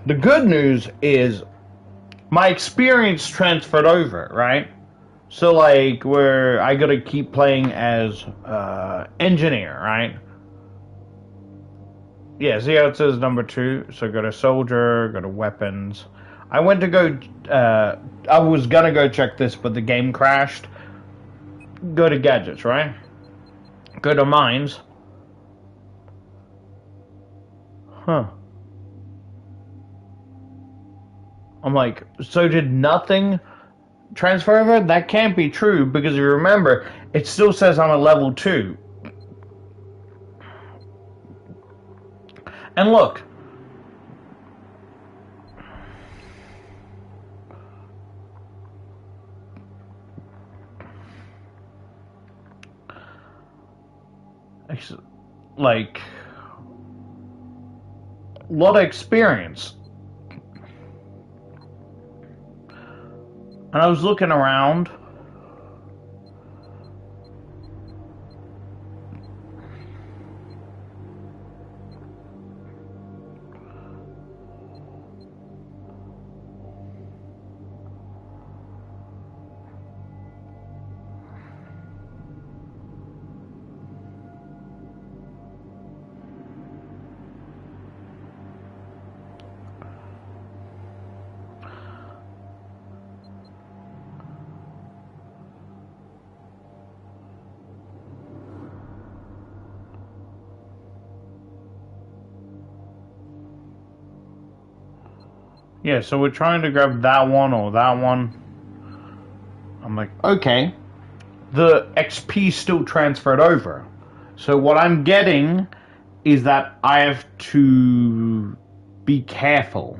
The good news is my experience transferred over, right? So like where I gotta keep playing as engineer, right? Yeah, see how it says number 2? So go to soldier, go to weapons. I went to go I was gonna go check this, but the game crashed. Go to gadgets, right? Go to mines. Huh. I'm like, so did nothing transfer over? That can't be true because if you remember, it still says I'm a level 2. And look, like, a lot of experience. And I was looking around. Yeah, so we're trying to grab that one or that one. I'm like, okay. The XP still transferred over. So what I'm getting is that I have to be careful.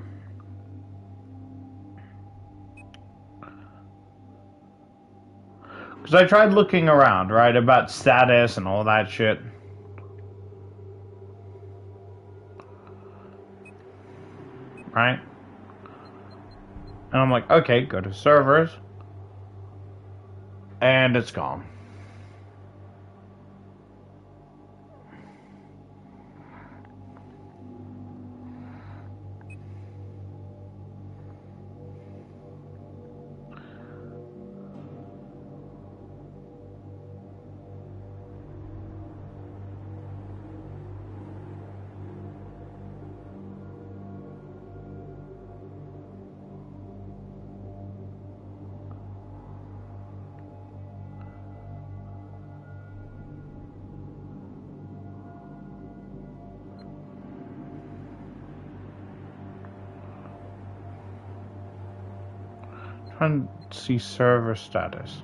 Because I tried looking around, right, about status and all that shit. Right? And I'm like, okay, go to servers. And it's gone. Trying to see server status.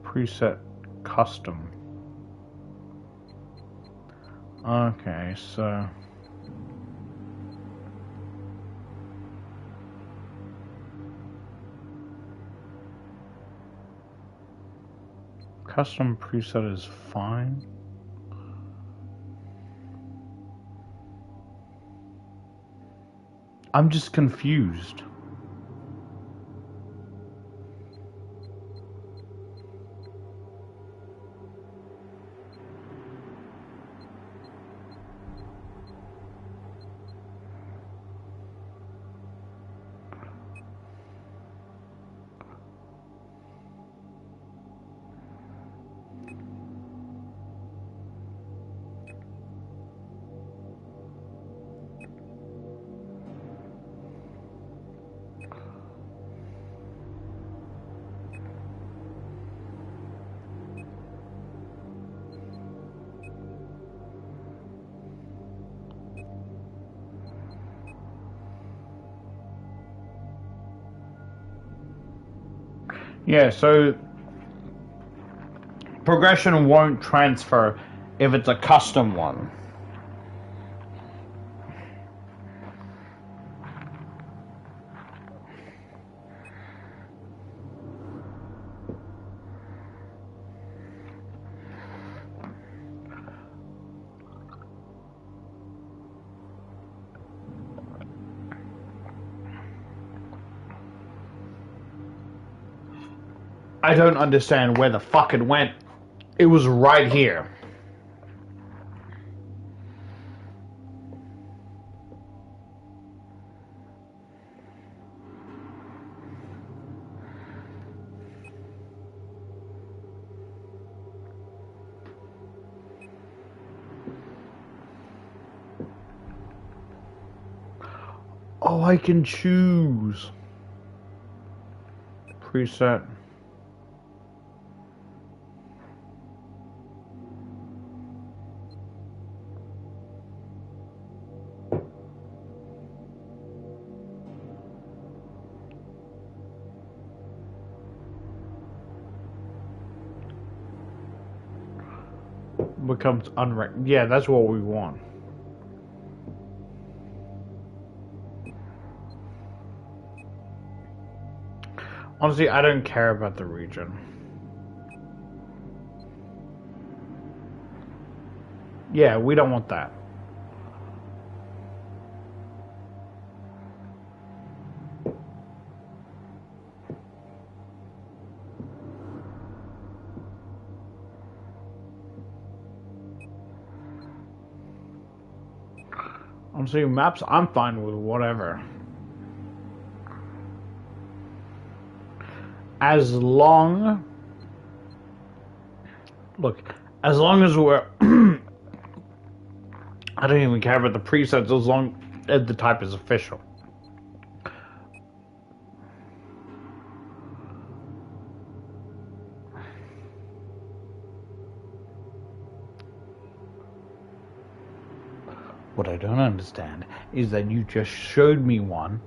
Preset custom. Okay, so custom preset is fine. I'm just confused. Yeah, so progression won't transfer if it's a custom one. I don't understand where the fuck it went. It was right here. Oh, I can choose. Preset. Becomes unrec. Yeah, that's what we want. Honestly, I don't care about the region. Yeah, we don't want that. Honestly, maps, I'm fine with whatever. As long... Look, as long as we're... I don't even care about the presets as long as the type is official. What I don't understand is that you just showed me one.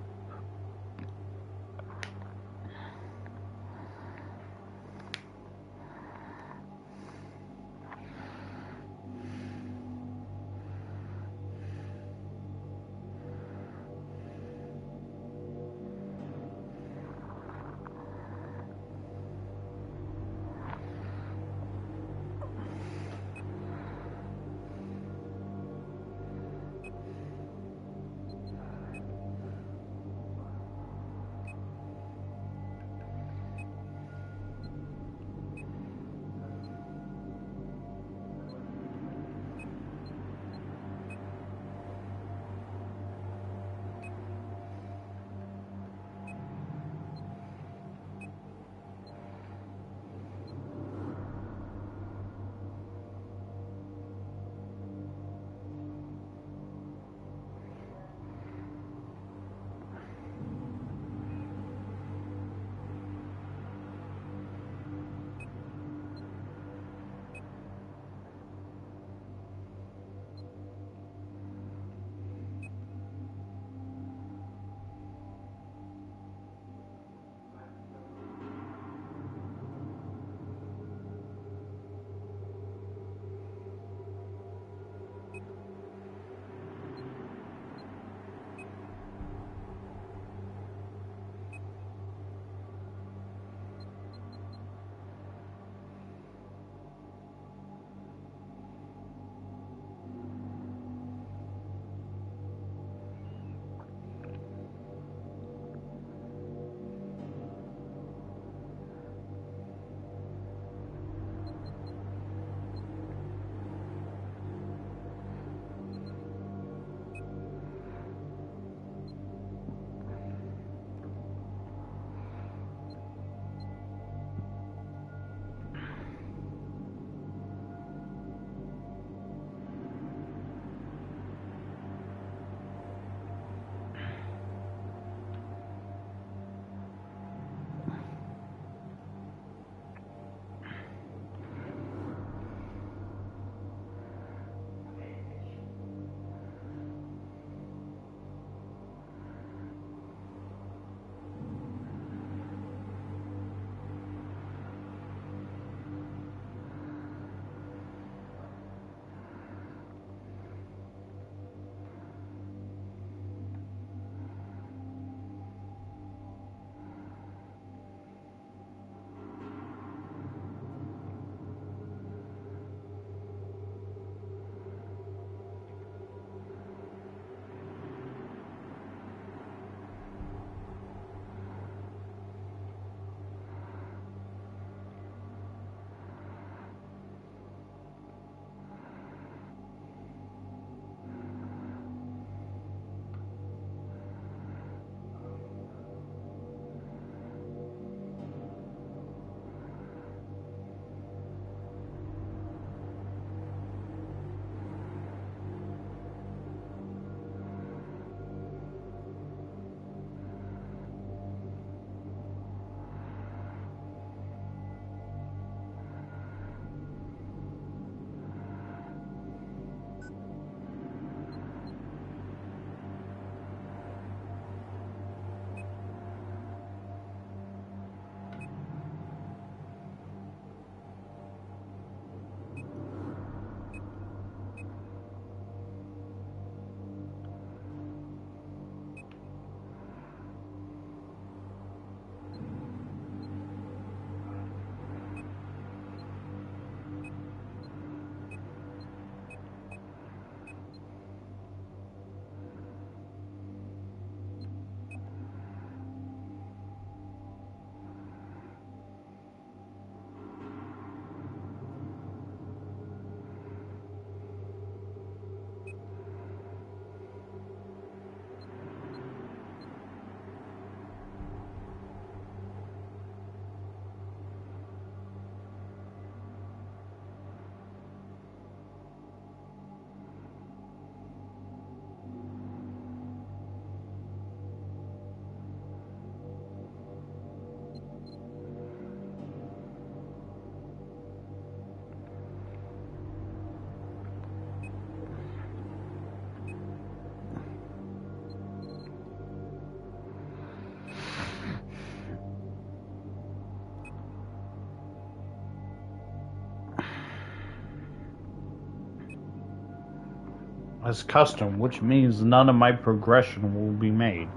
as custom, which means none of my progression will be made.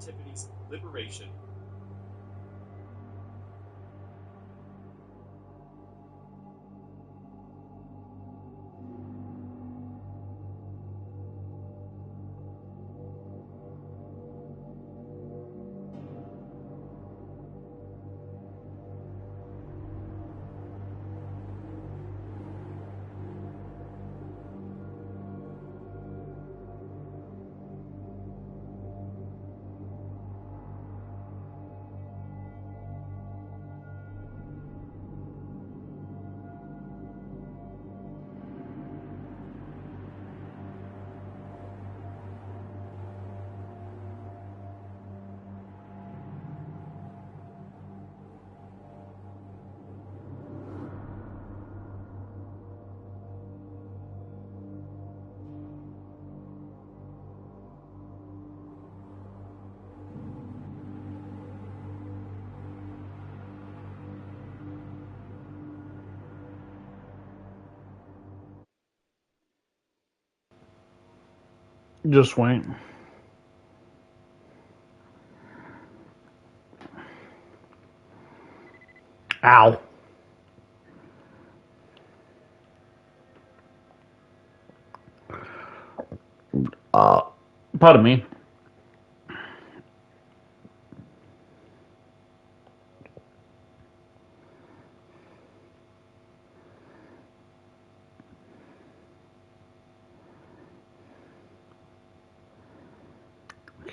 Activities liberation. Just wait. Ow. Pardon me.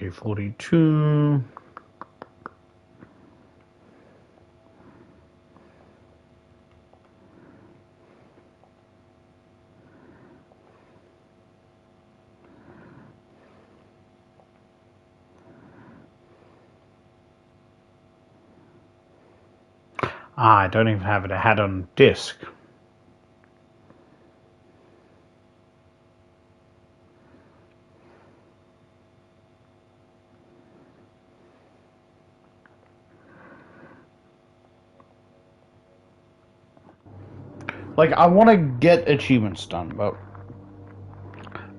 Okay, 42. I don't even have it. I had on disc. Like, I want to get achievements done, but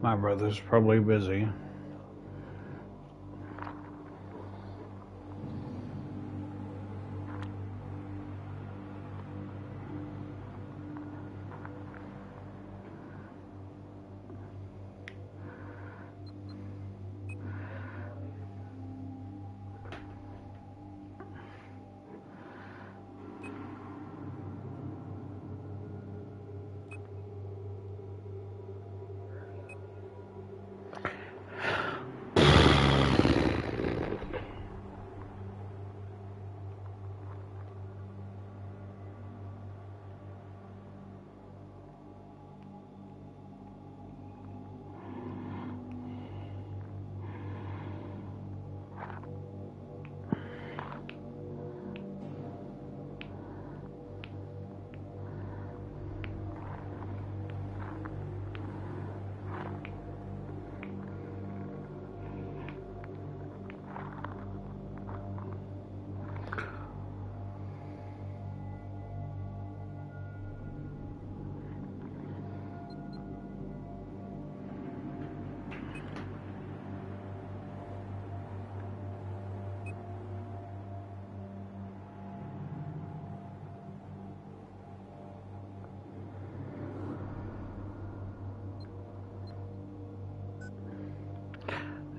my brother's probably busy.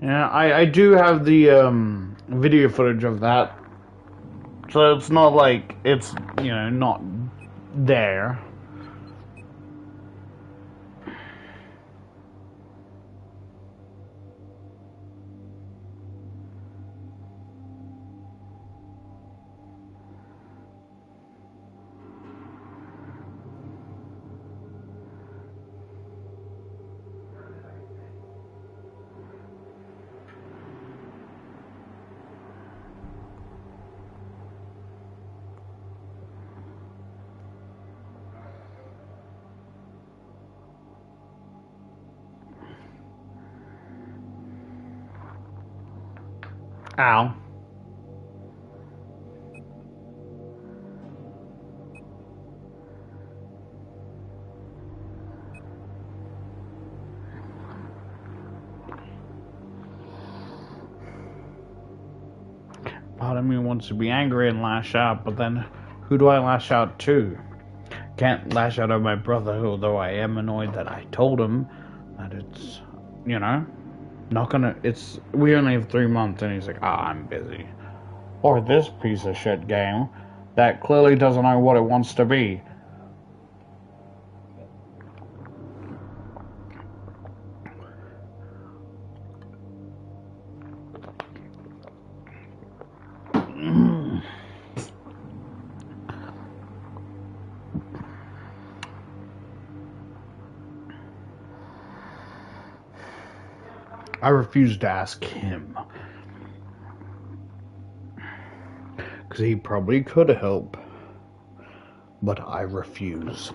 Yeah, I do have the video footage of that. So it's not like it's, not there. Ow. Part of me wants to be angry and lash out, but then who do I lash out to? Can't lash out at my brother, although I am annoyed that I told him that it's, you know, not gonna, we only have 3 months, and he's like, I'm busy. Or this piece of shit game that clearly doesn't know what it wants to be. I refuse to ask him. Because he probably could help. But I refuse.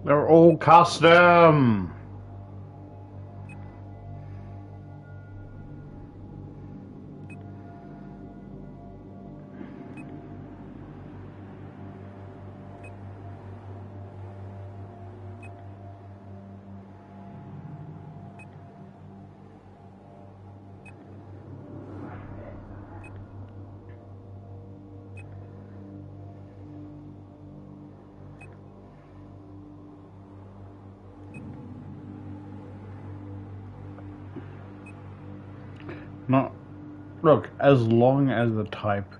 They're all custom. No, look, as long as the type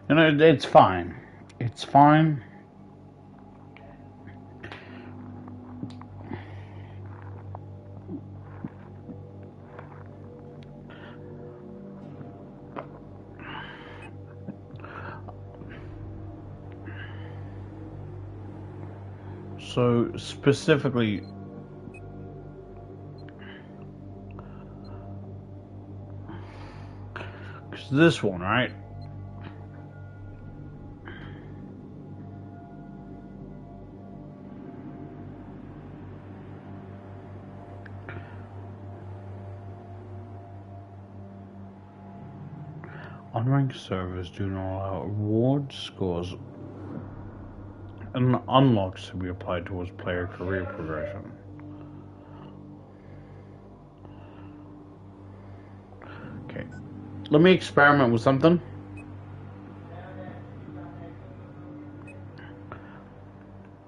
you know, it's fine. It's fine. So specifically, cause this one, right? Unranked servers do not allow reward scores and unlocks to be applied towards player career progression. Okay, let me experiment with something.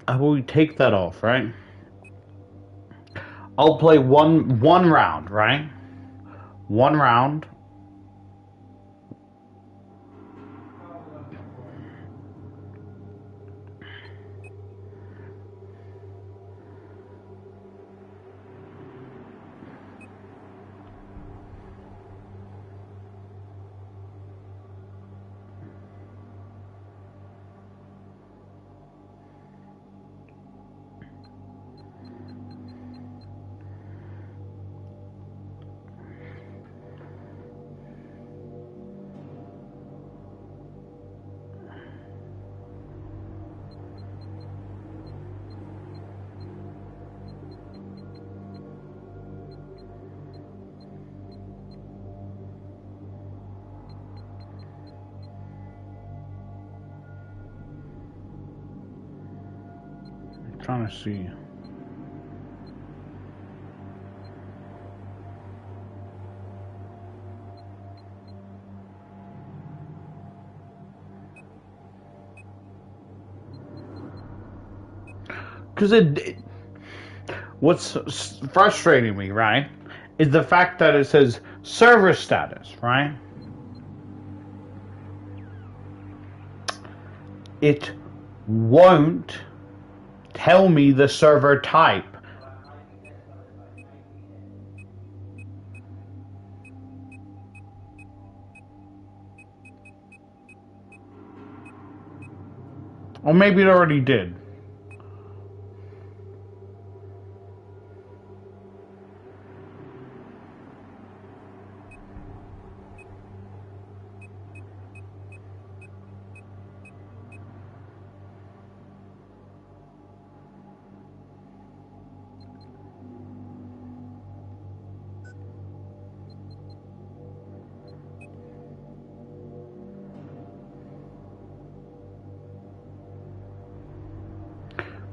I will take that off, right? I'll play one round, right? One round. Trying to see. Because what's frustrating me, right, is the fact that it says server status, right? It won't tell me the server type. Or maybe it already did.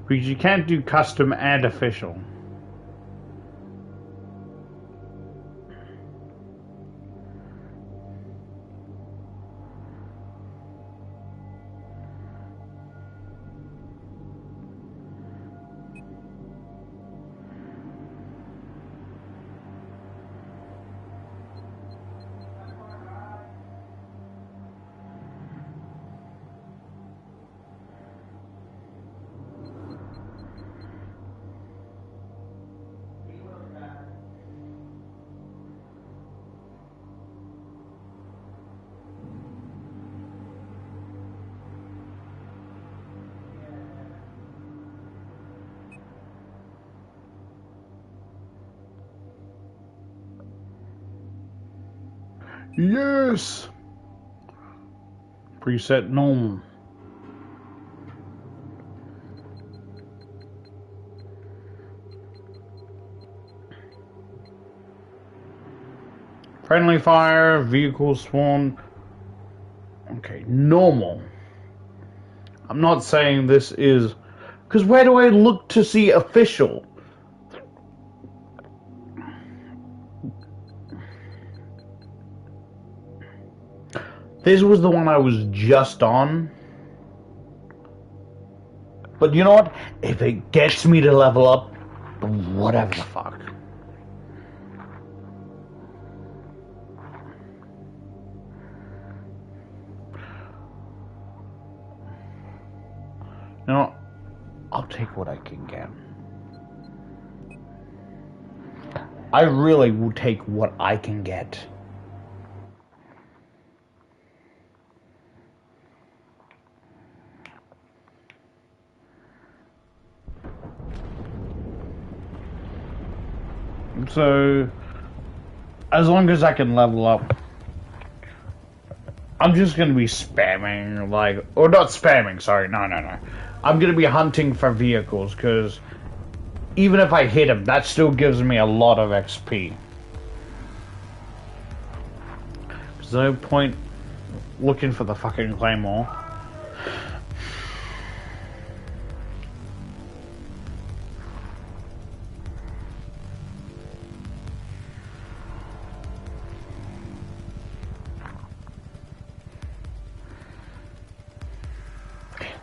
Because you can't do custom and official. Yes! Preset normal. Friendly fire, vehicle spawn. Okay, normal. I'm not saying this is... Because where do I look to see official? This was the one I was just on. But you know what? If it gets me to level up, whatever the fuck. You know, I'll take what I can get. I really will take what I can get. So, as long as I can level up, I'm just gonna be spamming, like, or not spamming, sorry, no. I'm gonna be hunting for vehicles, because even if I hit them, that still gives me a lot of XP. There's no point looking for the fucking claymore.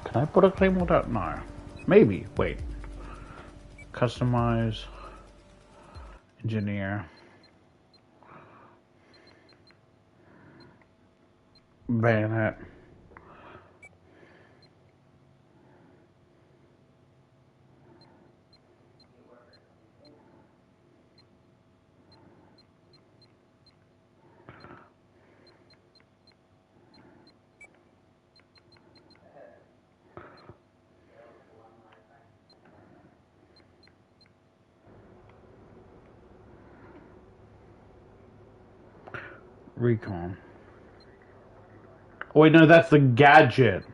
Can I put a claymore down? No. Maybe. Wait. Customize. Engineer. Bayonet. Recon. Oh, wait, no, that's the gadget.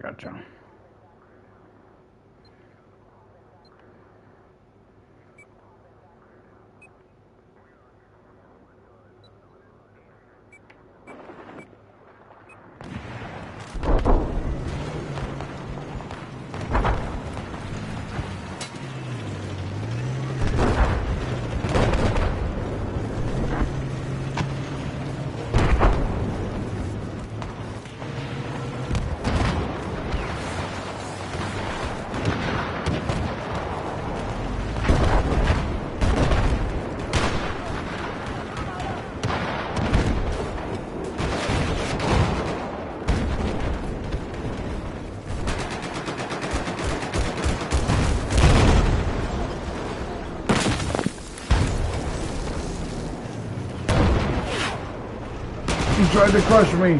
Gotcha. He tried to crush me.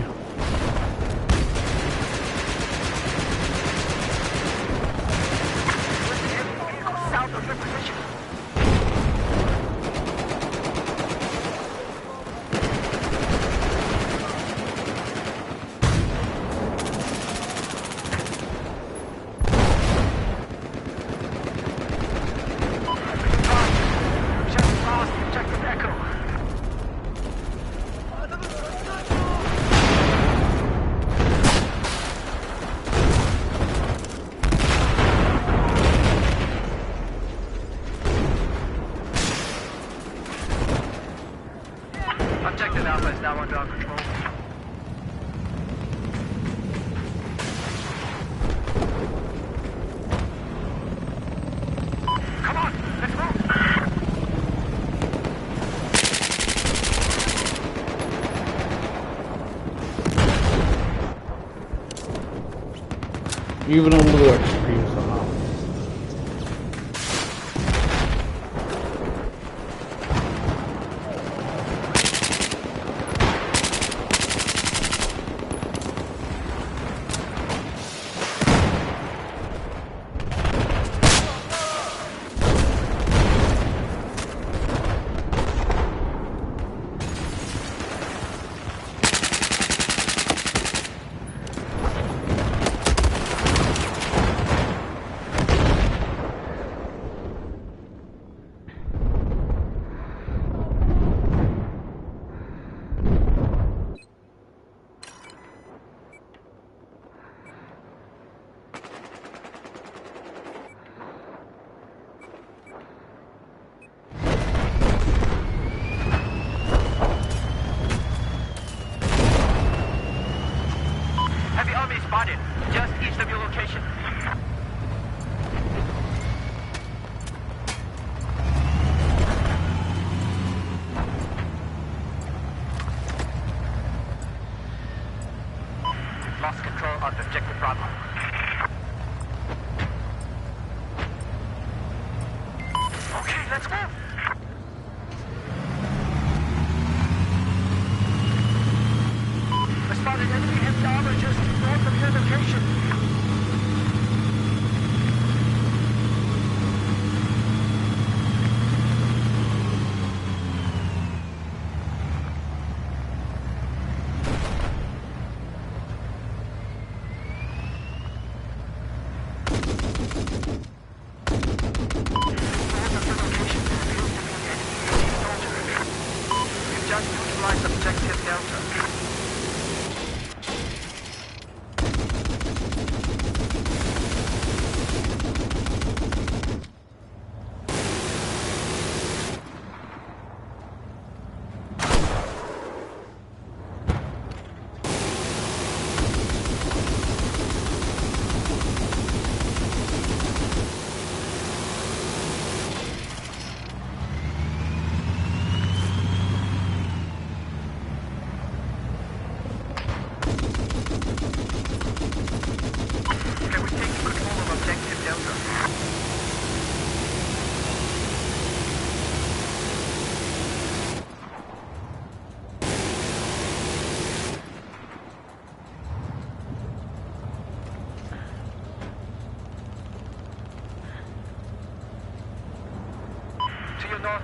Even a little XP somehow.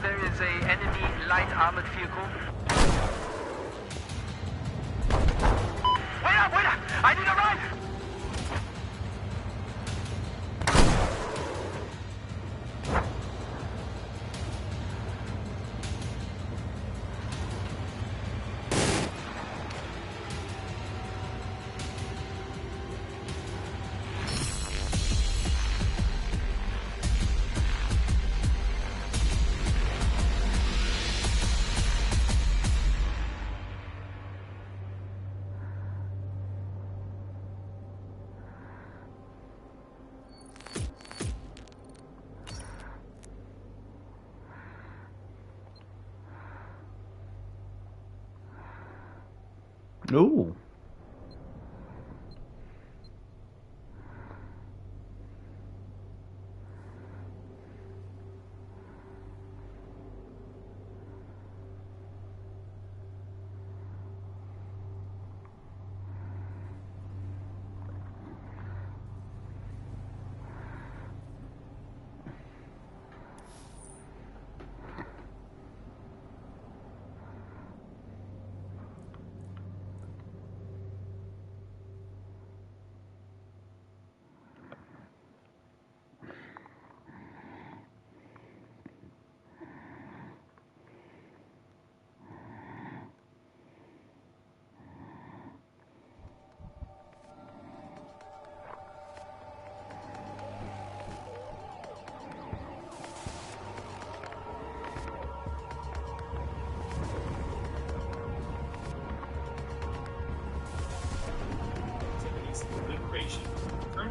There is a enemy light armored vehicle. Wait up! I need a ride! Ooh.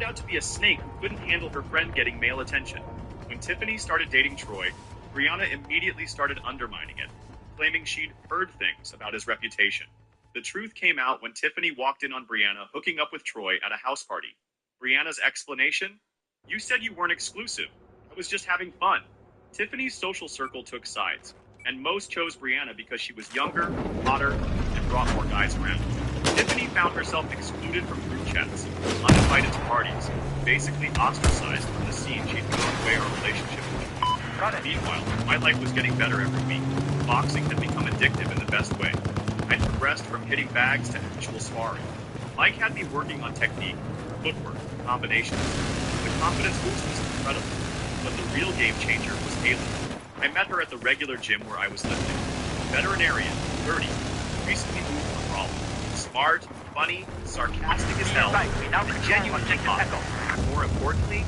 turned out to be a snake who couldn't handle her friend getting male attention. When Tiffany started dating Troy, Brianna immediately started undermining it, claiming she'd heard things about his reputation. The truth came out when Tiffany walked in on Brianna hooking up with Troy at a house party. Brianna's explanation? You said you weren't exclusive. I was just having fun. Tiffany's social circle took sides, and most chose Brianna because she was younger, hotter, and brought more guys around. Tiffany found herself excluded from group chats, uninvited to parties, basically ostracized from the scene she'd thrown away our relationship with. Meanwhile, my life was getting better every week. Boxing had become addictive in the best way. I'd progressed from hitting bags to actual sparring. Mike had me working on technique, footwork, combinations. The confidence boost was incredible, but the real game changer was Haley. I met her at the regular gym where I was lifting. Veterinarian, 30, recently moved from Raleigh. Smart, funny, sarcastic as hell, and genuinely hot. More importantly,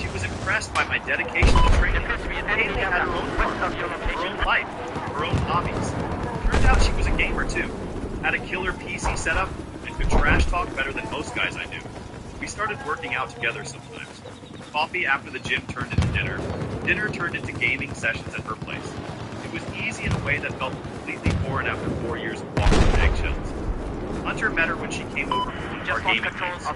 she was impressed by my dedication to training. Haley had her own car, her own life, her own hobbies. Turned out she was a gamer too. Had a killer PC setup and could trash talk better than most guys I knew. We started working out together sometimes. Coffee after the gym turned into dinner. Dinner turned into gaming sessions at her place. It was easy in a way that felt completely foreign after 4 years of walking on eggshells. Hunter met her when she came over from our gaming games.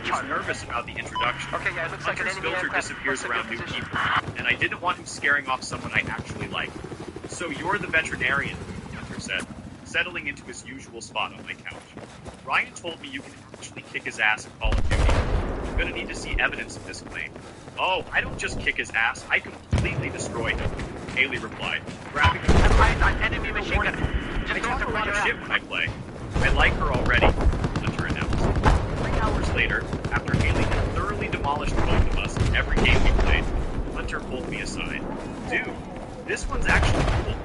He was nervous about the introduction. Hunter's filter disappears around new people, and I didn't want him scaring off someone I actually liked. So you're the veterinarian, Hunter said, settling into his usual spot on my couch. Ryan told me you can actually kick his ass in Call of Duty. I'm gonna need to see evidence of this claim. Oh, I don't just kick his ass, I completely destroy him, Haley replied, grabbing the enemy machine gun. I talk a lot of shit when I play. I like her already, Hunter announced. 3 hours later, after Haley had thoroughly demolished both of us in every game we played, Hunter pulled me aside. Dude, this one's actually cool.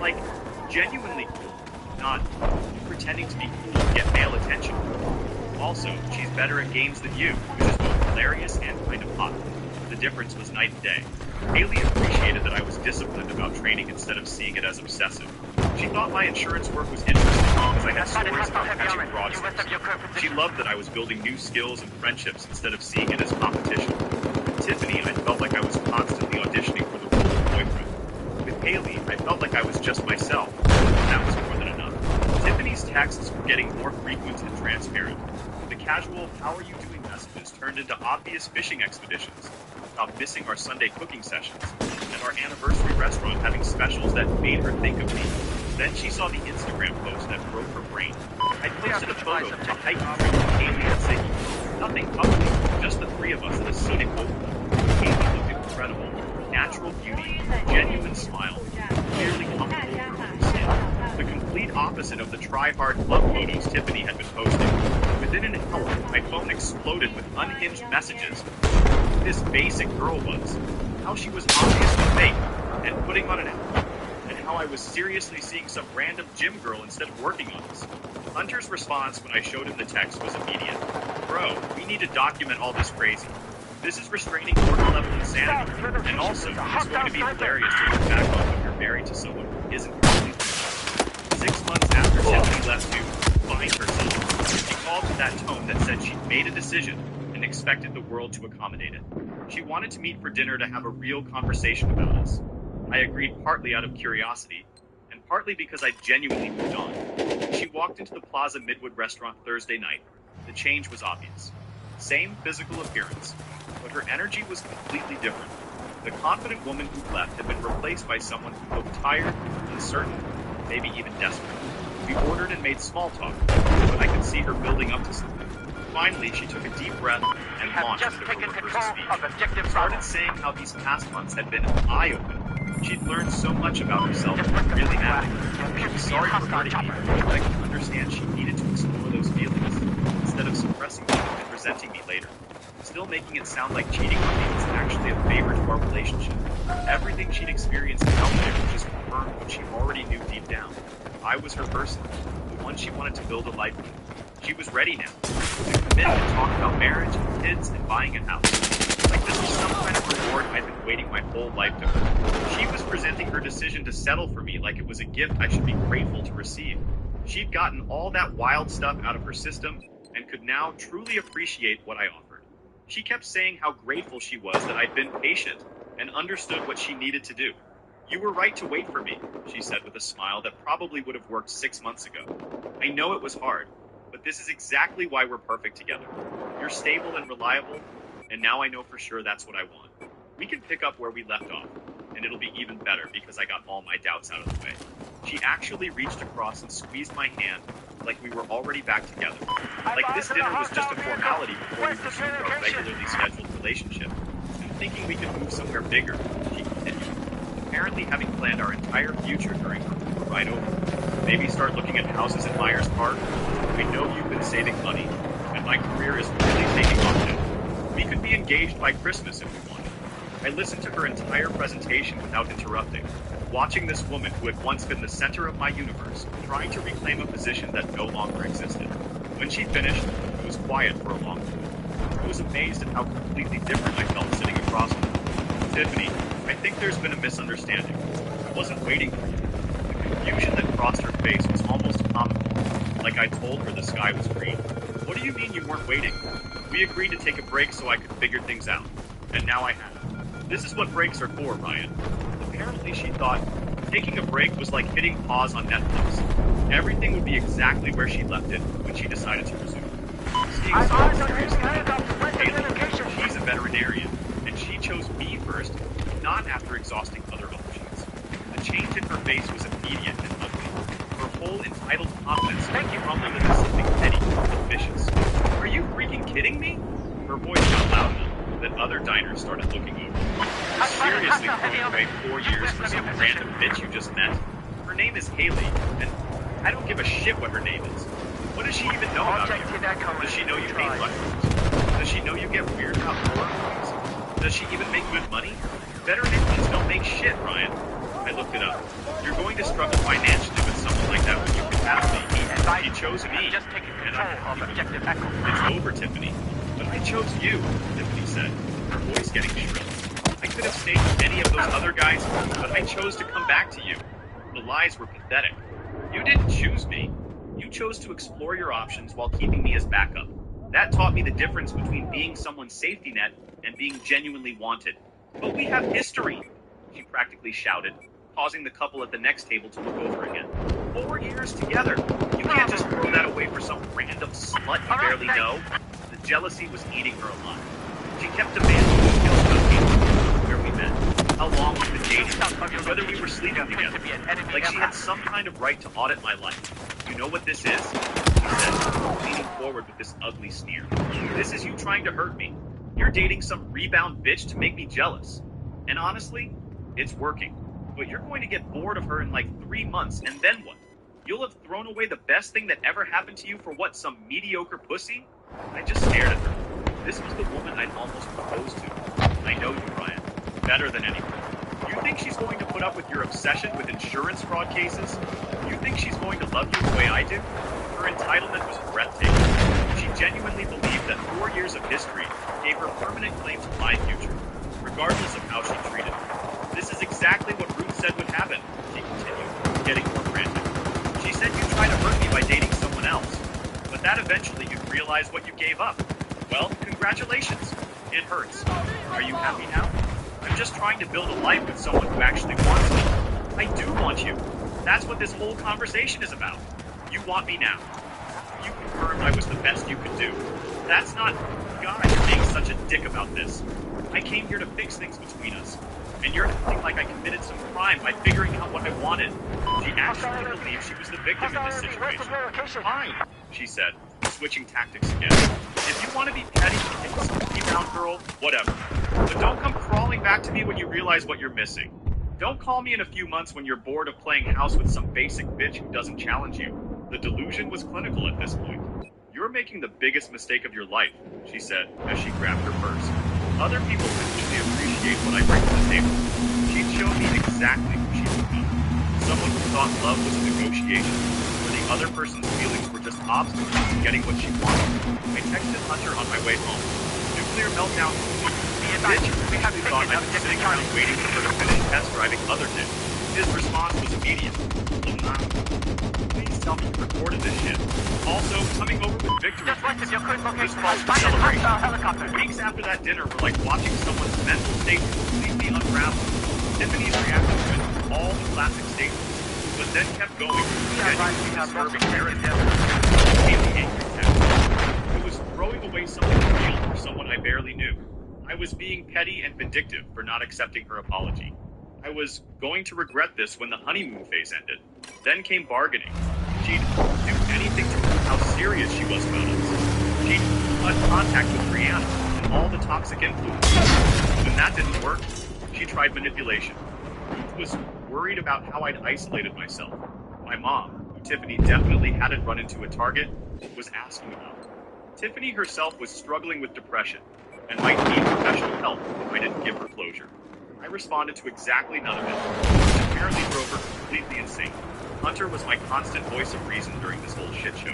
Like, genuinely cool. Not pretending to be cool to get male attention. Also, she's better at games than you, which is both hilarious and kind of hot. The difference was night and day. Haley appreciated that I was disciplined about training instead of seeing it as obsessive. She thought my insurance work was interesting because I had stories about catching fraudsters. She loved that I was building new skills and friendships instead of seeing it as competition. With Tiffany, I felt like I was constantly auditioning for the role of boyfriend. With Haley, I felt like I was just myself, and that was more than enough. Tiffany's texts were getting more frequent and transparent. The casual, how are you doing messages turned into obvious fishing expeditions about missing our Sunday cooking sessions and our anniversary restaurant having specials that made her think of me. Then she saw the Instagram post that broke her brain. I posted a photo of a hiking trip with Haley and Ziggy. Nothing public, just the 3 of us at a scenic overlook. Haley looked incredible. Natural beauty, genuine smile, clearly comfortable in her skin. The complete opposite of the try-hard love photos Tiffany had been posting. Within an hour, my phone exploded with unhinged messages. Who this basic girl was, how she was obviously fake and putting on an act, and how I was seriously seeing some random gym girl instead of working on us. Hunter's response when I showed him the text was immediate. Bro, we need to document all this crazy. This is restraining order-level insanity, and also, it's going to be hilarious to look back on when you're married to someone who isn't completely normal. 6 months after Tiffany left to find herself, she called with that tone that said she'd made a decision and expected the world to accommodate it. She wanted to meet for dinner to have a real conversation about us. I agreed partly out of curiosity, and partly because I genuinely moved on. She walked into the Plaza Midwood restaurant Thursday night. The change was obvious. Same physical appearance, but her energy was completely different. The confident woman who left had been replaced by someone who looked tired, uncertain, maybe even desperate. We ordered and made small talk, but I could see her building up to something. Finally, she took a deep breath and launched into her rehearsed speech. Started saying how these past months had been eye-opening. She'd learned so much about herself that really mattered. She was sorry for hurting me, but I could understand she needed to explore those feelings, instead of suppressing them and resenting me later. Still making it sound like cheating on me was actually a favor to our relationship. Everything she'd experienced out there just confirmed what she already knew deep down. I was her person, the one she wanted to build a life with. She was ready now to commit and talk about marriage and kids and buying a house. Like this was some kind of reward I'd been waiting my whole life to earn. She was presenting her decision to settle for me like it was a gift I should be grateful to receive. She'd gotten all that wild stuff out of her system and could now truly appreciate what I offered. She kept saying how grateful she was that I'd been patient and understood what she needed to do. You were right to wait for me, she said with a smile that probably would have worked 6 months ago. I know it was hard, but this is exactly why we're perfect together. You're stable and reliable, and now I know for sure that's what I want. We can pick up where we left off, and it'll be even better because I got all my doubts out of the way. She actually reached across and squeezed my hand like we were already back together. Like this dinner was just a formality before we resumed our regularly scheduled relationship. And thinking we could move somewhere bigger, she continued. Apparently having planned our entire future during her ride over. Maybe start looking at houses in Myers Park. I know you've been saving money, and my career is really taking off now. We could be engaged by Christmas if we wanted. I listened to her entire presentation without interrupting, watching this woman who had once been the center of my universe, trying to reclaim a position that no longer existed. When she finished, it was quiet for a long time. I was amazed at how completely different I felt sitting across from her. Tiffany, I think there's been a misunderstanding. I wasn't waiting for you. The confusion that crossed her face was almost comical, like I told her the sky was green. What do you mean you weren't waiting? We agreed to take a break so I could figure things out, and now I have. This is what breaks are for, Ryan. Apparently she thought taking a break was like hitting pause on Netflix. Everything would be exactly where she left it when she decided to resume. Seeing so seriously, Haley, she's a veterinarian, and she chose me first, not after exhausting other options. The change in her face was immediate and ugly. Her whole entitled confidence crumbled into something petty and vicious. Are you freaking kidding me? Her voice got loud enough that other diners started looking over. You're seriously throwing away 4 years for some random bitch you just met? Her name is Haley, and I don't give a shit what her name is. What does she even know about you? Does she know you hate lifers? Does she know you get weird about horror movies? Does she even make good money? Veterinarians don't make shit, Ryan. I looked it up. You're going to struggle financially with someone like that when you can have me. He chose me, and I'm happy with it. It's over, Tiffany. But I chose you, Tiffany said, her voice getting shrill. I could have stayed with any of those other guys, but I chose to come back to you. The lies were pathetic. You didn't choose me. You chose to explore your options while keeping me as backup. That taught me the difference between being someone's safety net and being genuinely wanted. But we have history, she practically shouted, causing the couple at the next table to look over again. 4 years together. You can't just throw that away for some random slut you barely know. The jealousy was eating her alive. She kept demanding details about where we met, how long we've been dating, whether we were sleeping together. Like she had some kind of right to audit my life. You know what this is? She said, leaning forward with this ugly sneer. This is you trying to hurt me. You're dating some rebound bitch to make me jealous. And honestly, it's working. But you're going to get bored of her in like 3 months, and then what? You'll have thrown away the best thing that ever happened to you for what, some mediocre pussy? I just stared at her. This was the woman I'd almost proposed to. I know you, Ryan. Better than anyone. You think she's going to put up with your obsession with insurance fraud cases? You think she's going to love you the way I do? Her entitlement was breathtaking. She genuinely believed that 4 years of history gave her permanent claim to my future, regardless of how she treated me. This is exactly what Ruth said would happen, she continued, getting more frantic. She said you'd try to hurt me by dating someone else, but that eventually you'd realize what you gave up. Well, congratulations. It hurts. Are you happy now? I'm just trying to build a life with someone who actually wants me. I do want you. That's what this whole conversation is about. You want me now. You confirmed I was the best you could do. That's not... God, you're being such a dick about this. I came here to fix things between us. And you're acting like I committed some crime by figuring out what I wanted. She actually believed she was the victim in this situation. Fine, she said, switching tactics again. If you want to be petty and some rebound girl, whatever. But don't come crawling back to me when you realize what you're missing. Don't call me in a few months when you're bored of playing house with some basic bitch who doesn't challenge you. The delusion was clinical at this point. You're making the biggest mistake of your life, she said as she grabbed her purse. Other people simply appreciate what I bring to the table. She'd show me exactly who she would be. Someone who thought love was a negotiation, where the other person's feelings were just obstacles to getting what she wanted. I texted Hunter on my way home. Nuclear meltdown. Bitch, we thought I'd been sitting around waiting for her to finish test driving other dicks. His response was immediate. Please tell me you recorded this shit. Also, coming over with victory. Just wait if you could look Just into called my celebration. helicopter. Weeks after that dinner were like watching someone's mental state completely unravel. Tiffany's reacted to all the classic statements, but then kept going, genuinely disturbing narrative. Angry text. It was throwing away something real for someone I barely knew. I was being petty and vindictive for not accepting her apology. I was going to regret this when the honeymoon phase ended. Then came bargaining. She'd do anything to prove how serious she was about us. She'd cut contact with Brianna and all the toxic influences. When that didn't work, she tried manipulation. Ruth was worried about how I'd isolated myself. My mom, who Tiffany definitely hadn't run into a target, was asking about. Tiffany herself was struggling with depression and might need professional help if I didn't give her closure. I responded to exactly none of it, which apparently drove her completely insane. Hunter was my constant voice of reason during this whole shit show.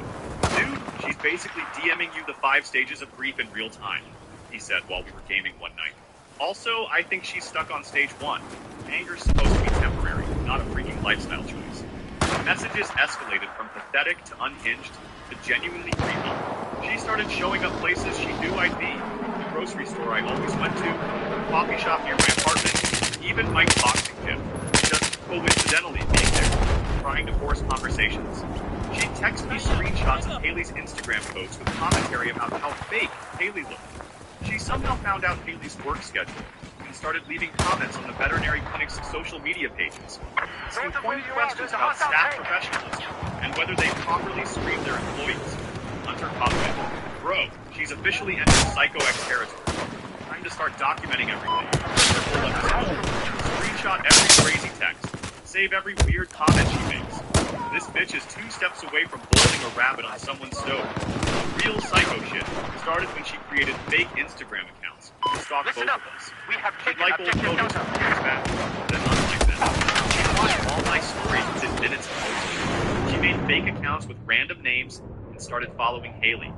Dude, she's basically DMing you the 5 stages of grief in real time, he said while we were gaming one night. Also, I think she's stuck on stage 1. Anger's supposed to be temporary, not a freaking lifestyle choice. The messages escalated from pathetic to unhinged to genuinely creepy. She started showing up places she knew I'd be. The grocery store I always went to, the coffee shop near my apartment, even Mike's boxing gym. Just coincidentally being there, trying to force conversations. She'd text me screenshots of Haley's Instagram posts with commentary about how fake Haley looked. She somehow found out Haley's work schedule and started leaving comments on the veterinary clinic's social media pages, asking pointed questions about staff professionalism and whether they properly screened their employees. Hunter commented, "Bro, she's officially entered Psycho X territory. Time to start documenting everything. Screenshot every crazy text. Save every weird comment she makes. This bitch is 2 steps away from boiling a rabbit on someone's stove. Real psycho shit started when she created fake Instagram accounts to stalk both of us. We have She'd taken like old objective photos Delta. from years back, then unlike them. She'd watch all my stories within minutes of posting. She made fake accounts with random names and started following Haley,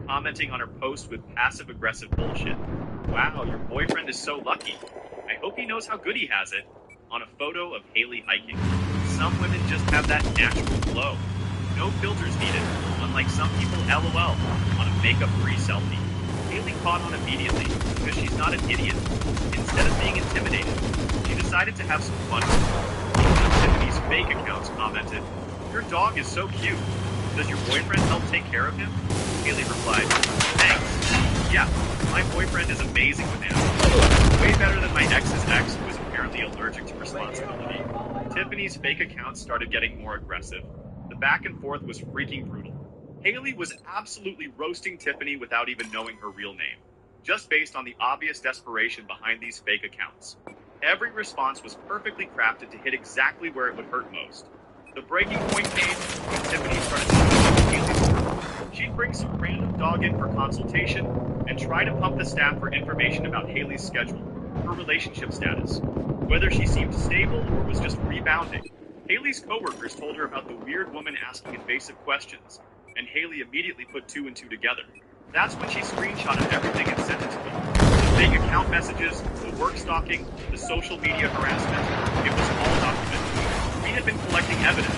commenting on her posts with passive-aggressive bullshit. Wow, your boyfriend is so lucky. I hope he knows how good he has it. On a photo of Haley hiking. Some women just have that natural glow. No filters needed, unlike some people LOL on a makeup-free selfie. Haley caught on immediately because she's not an idiot. Instead of being intimidated, she decided to have some fun. One of Tiffany's fake accounts commented, "Your dog is so cute. Does your boyfriend help take care of him?" Haley replied, "Thanks. Yeah, my boyfriend is amazing with animals. Way better than my ex's ex, who was apparently allergic to responsibility." Tiffany's fake accounts started getting more aggressive. The back and forth was freaking brutal. Haley was absolutely roasting Tiffany without even knowing her real name, just based on the obvious desperation behind these fake accounts. Every response was perfectly crafted to hit exactly where it would hurt most. The breaking point came when Tiffany started talking Haley's work. She'd bring some random dog in for consultation and try to pump the staff for information about Haley's schedule, her relationship status, whether she seemed stable or was just rebounding. Haley's coworkers told her about the weird woman asking invasive questions, and Haley immediately put 2 and 2 together. That's when she screenshotted everything and sent it to me. The fake account messages, the work stalking, the social media harassment, it was all documented. We had been collecting evidence.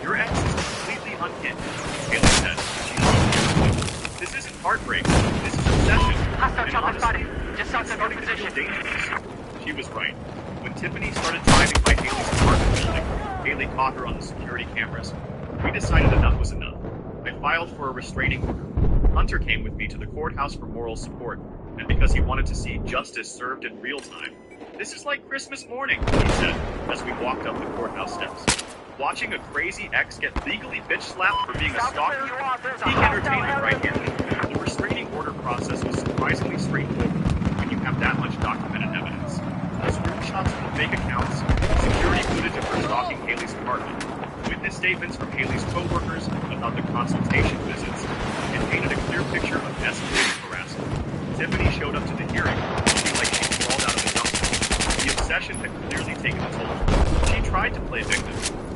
Your ex is completely unhinged, Haley said. This isn't heartbreak, this is obsession. And honestly, it's starting to feel dangerous. She was right. When Tiffany started driving by Haley's apartment building, Haley caught her on the security cameras. We decided enough was enough. I filed for a restraining order. Hunter came with me to the courthouse for moral support, and because he wanted to see justice served in real time. "This is like Christmas morning," he said, as we walked up the courthouse steps. Watching a crazy ex get legally bitch-slapped for being a stalker? Peak entertainment right here. The restraining order process was surprisingly straightforward when you have that much documented evidence. The screenshots from the fake accounts, security footage of her stalking Haley's apartment, witness statements from Haley's co-workers about the consultation visits, and painted a clear picture of escalating harassment. Tiffany showed up to the hearing, looking like she crawled out of a dumpster. The obsession had clearly taken a toll. She tried to play victim,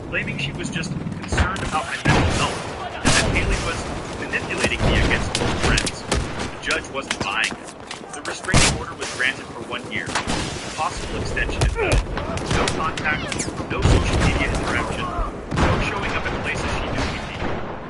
claiming she was just concerned about my mental health, and that Haley was manipulating me against old friends. The judge wasn't buying it. The restraining order was granted for 1 year. possible extension if needed. No contact, no social media interaction, no showing up at places she knew we'd be.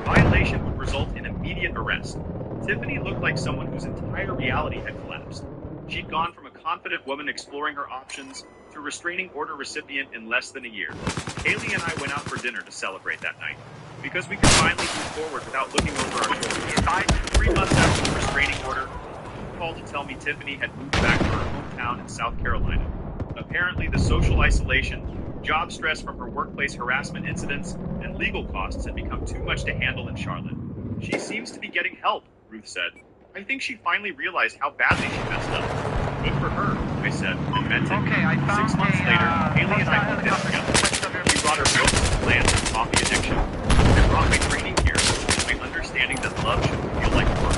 Violation would result in immediate arrest. Tiffany looked like someone whose entire reality had collapsed. She'd gone from a confident woman exploring her options to a restraining order recipient in less than a year. Kaylee and I went out for dinner to celebrate that night, because we could finally move forward without looking over our shoulders. 3 months after the restraining order, she called to tell me Tiffany had moved back to her hometown in South Carolina. Apparently, the social isolation, job stress from her workplace harassment incidents, and legal costs had become too much to handle in Charlotte. She seems to be getting help, Ruth said. I think she finally realized how badly she messed up. Good for her, I said, and meant it. Okay, I found 6 months later, Haley and I moved in together. She brought her books, land, and coffee addiction. I brought my training here, my understanding that love shouldn't feel like work.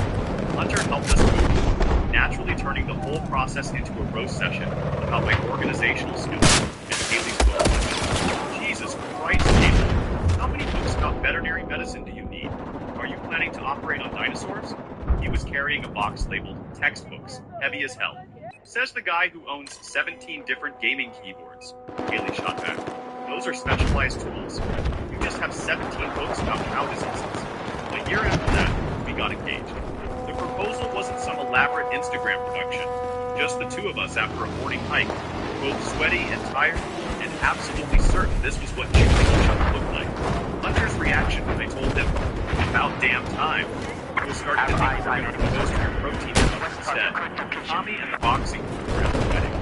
Hunter helped us move, naturally turning the whole process into a roast session about my organizational skills and Haley's book. Jesus Christ, Haley. How many books about veterinary medicine do you need? Are you planning to operate on dinosaurs? He was carrying a box labeled textbooks, heavy as hell. Says the guy who owns 17 different gaming keyboards. Haley shot back. Those are specialized tools. You just have 17 books about cow diseases. A year after that, we got engaged. The proposal wasn't some elaborate Instagram production. Just the two of us after a morning hike, both sweaty and tired, and absolutely certain this was what choosing each other looked like. Hunter's reaction when I told him, about damn time, he was starting to think we were going to post your protein stuff instead. Tommy and the boxing were at the wedding.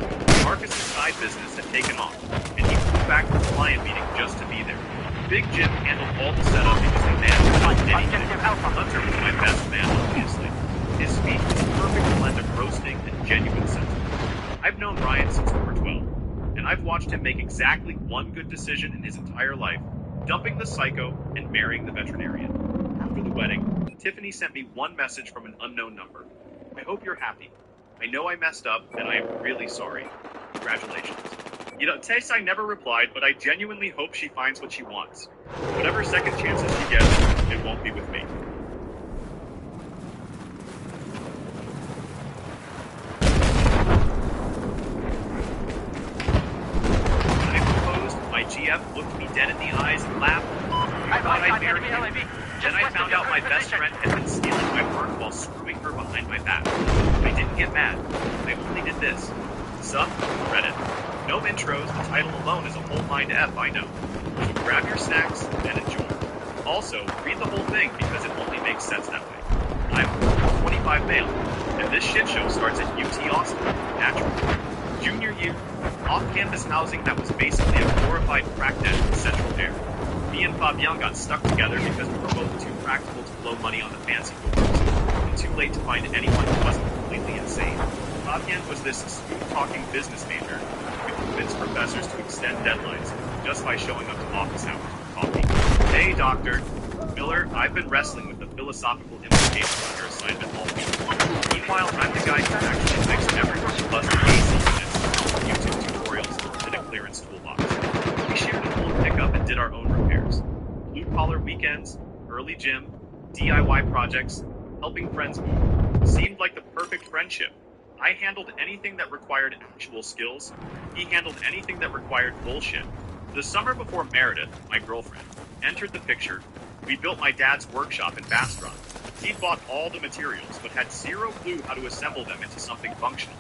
Marcus's side business had taken off, and he flew back from the client meeting just to be there. Big Jim handled all the setup because the man was like anything. Hunter was my best man, obviously. His speech was a perfect blend of roasting and genuine sentiment. I've known Ryan since we were 12, and I've watched him make exactly one good decision in his entire life, dumping the psycho and marrying the veterinarian. After the wedding, Tiffany sent me one message from an unknown number. I hope you're happy. I know I messed up, and I am really sorry. Congratulations. You know, Tess, I never replied, but I genuinely hope she finds what she wants. Whatever second chances she gets, it won't be with me. When I proposed, my GF looked me dead in the eyes and laughed. I thought I'd marry him. Then I found out my best friend had been stealing my work while screwing her behind my back. I didn't get mad. I only did this. Sup? Reddit. No intros, the title alone is a whole mind F, I know. So grab your snacks and enjoy. Also, read the whole thing because it only makes sense that way. I'm 25 male, and this shit show starts at UT Austin, naturally. Junior year, off-campus housing that was basically a glorified crack den in Central Air. Me and Fabian got stuck together because we were both too practical to blow money on the fancy doors, and too late to find anyone who wasn't completely insane. Fabian was this smooth-talking business major who could convince professors to extend deadlines just by showing up to office hours for coffee. Hey, Doctor. Miller, I've been wrestling with the philosophical implications of your assignment all week. Meanwhile, I'm the guy who actually fixed everyone's busted AC units, YouTube tutorials, and a clearance toolbox. We shared an old pickup and did our own repairs. Blue-collar weekends, early gym, DIY projects, helping friends move. Seemed like the perfect friendship. I handled anything that required actual skills. He handled anything that required bullshit. The summer before Meredith, my girlfriend, entered the picture, we built my dad's workshop in Bastrop. He'd bought all the materials, but had zero clue how to assemble them into something functional.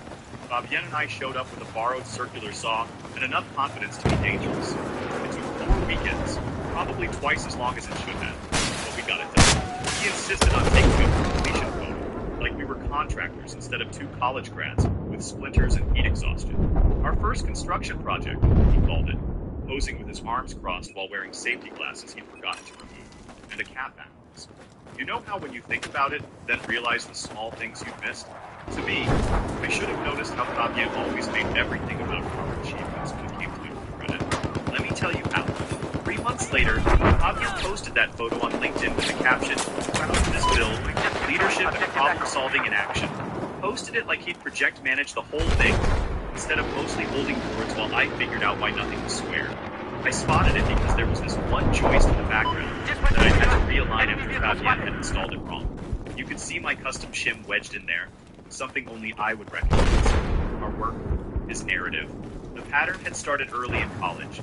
Fabienne and I showed up with a borrowed circular saw and enough confidence to be dangerous. It took 4 weekends, probably twice as long as it should have, but we got it done. He insisted on taking a completion photo, like we were contractors instead of 2 college grads with splinters and heat exhaustion. Our first construction project, he called it, posing with his arms crossed while wearing safety glasses he'd forgotten to remove, and a cap backwards. You know how when you think about it, then realize the small things you've missed? To me, I should have noticed how Fabienne always made everything about her achievements when it came to credit. Let me tell you how. 3 months later, Fabienne posted that photo on LinkedIn with the caption, "Proud of this build, leadership and problem solving in action." Posted it like he'd project manage the whole thing, instead of mostly holding boards while I figured out why nothing was square. I spotted it because there was this one joist in the background that I had to realign after Fabienne had installed it wrong. You could see my custom shim wedged in there, something only I would recognize. Our work His narrative. The pattern had started early in college.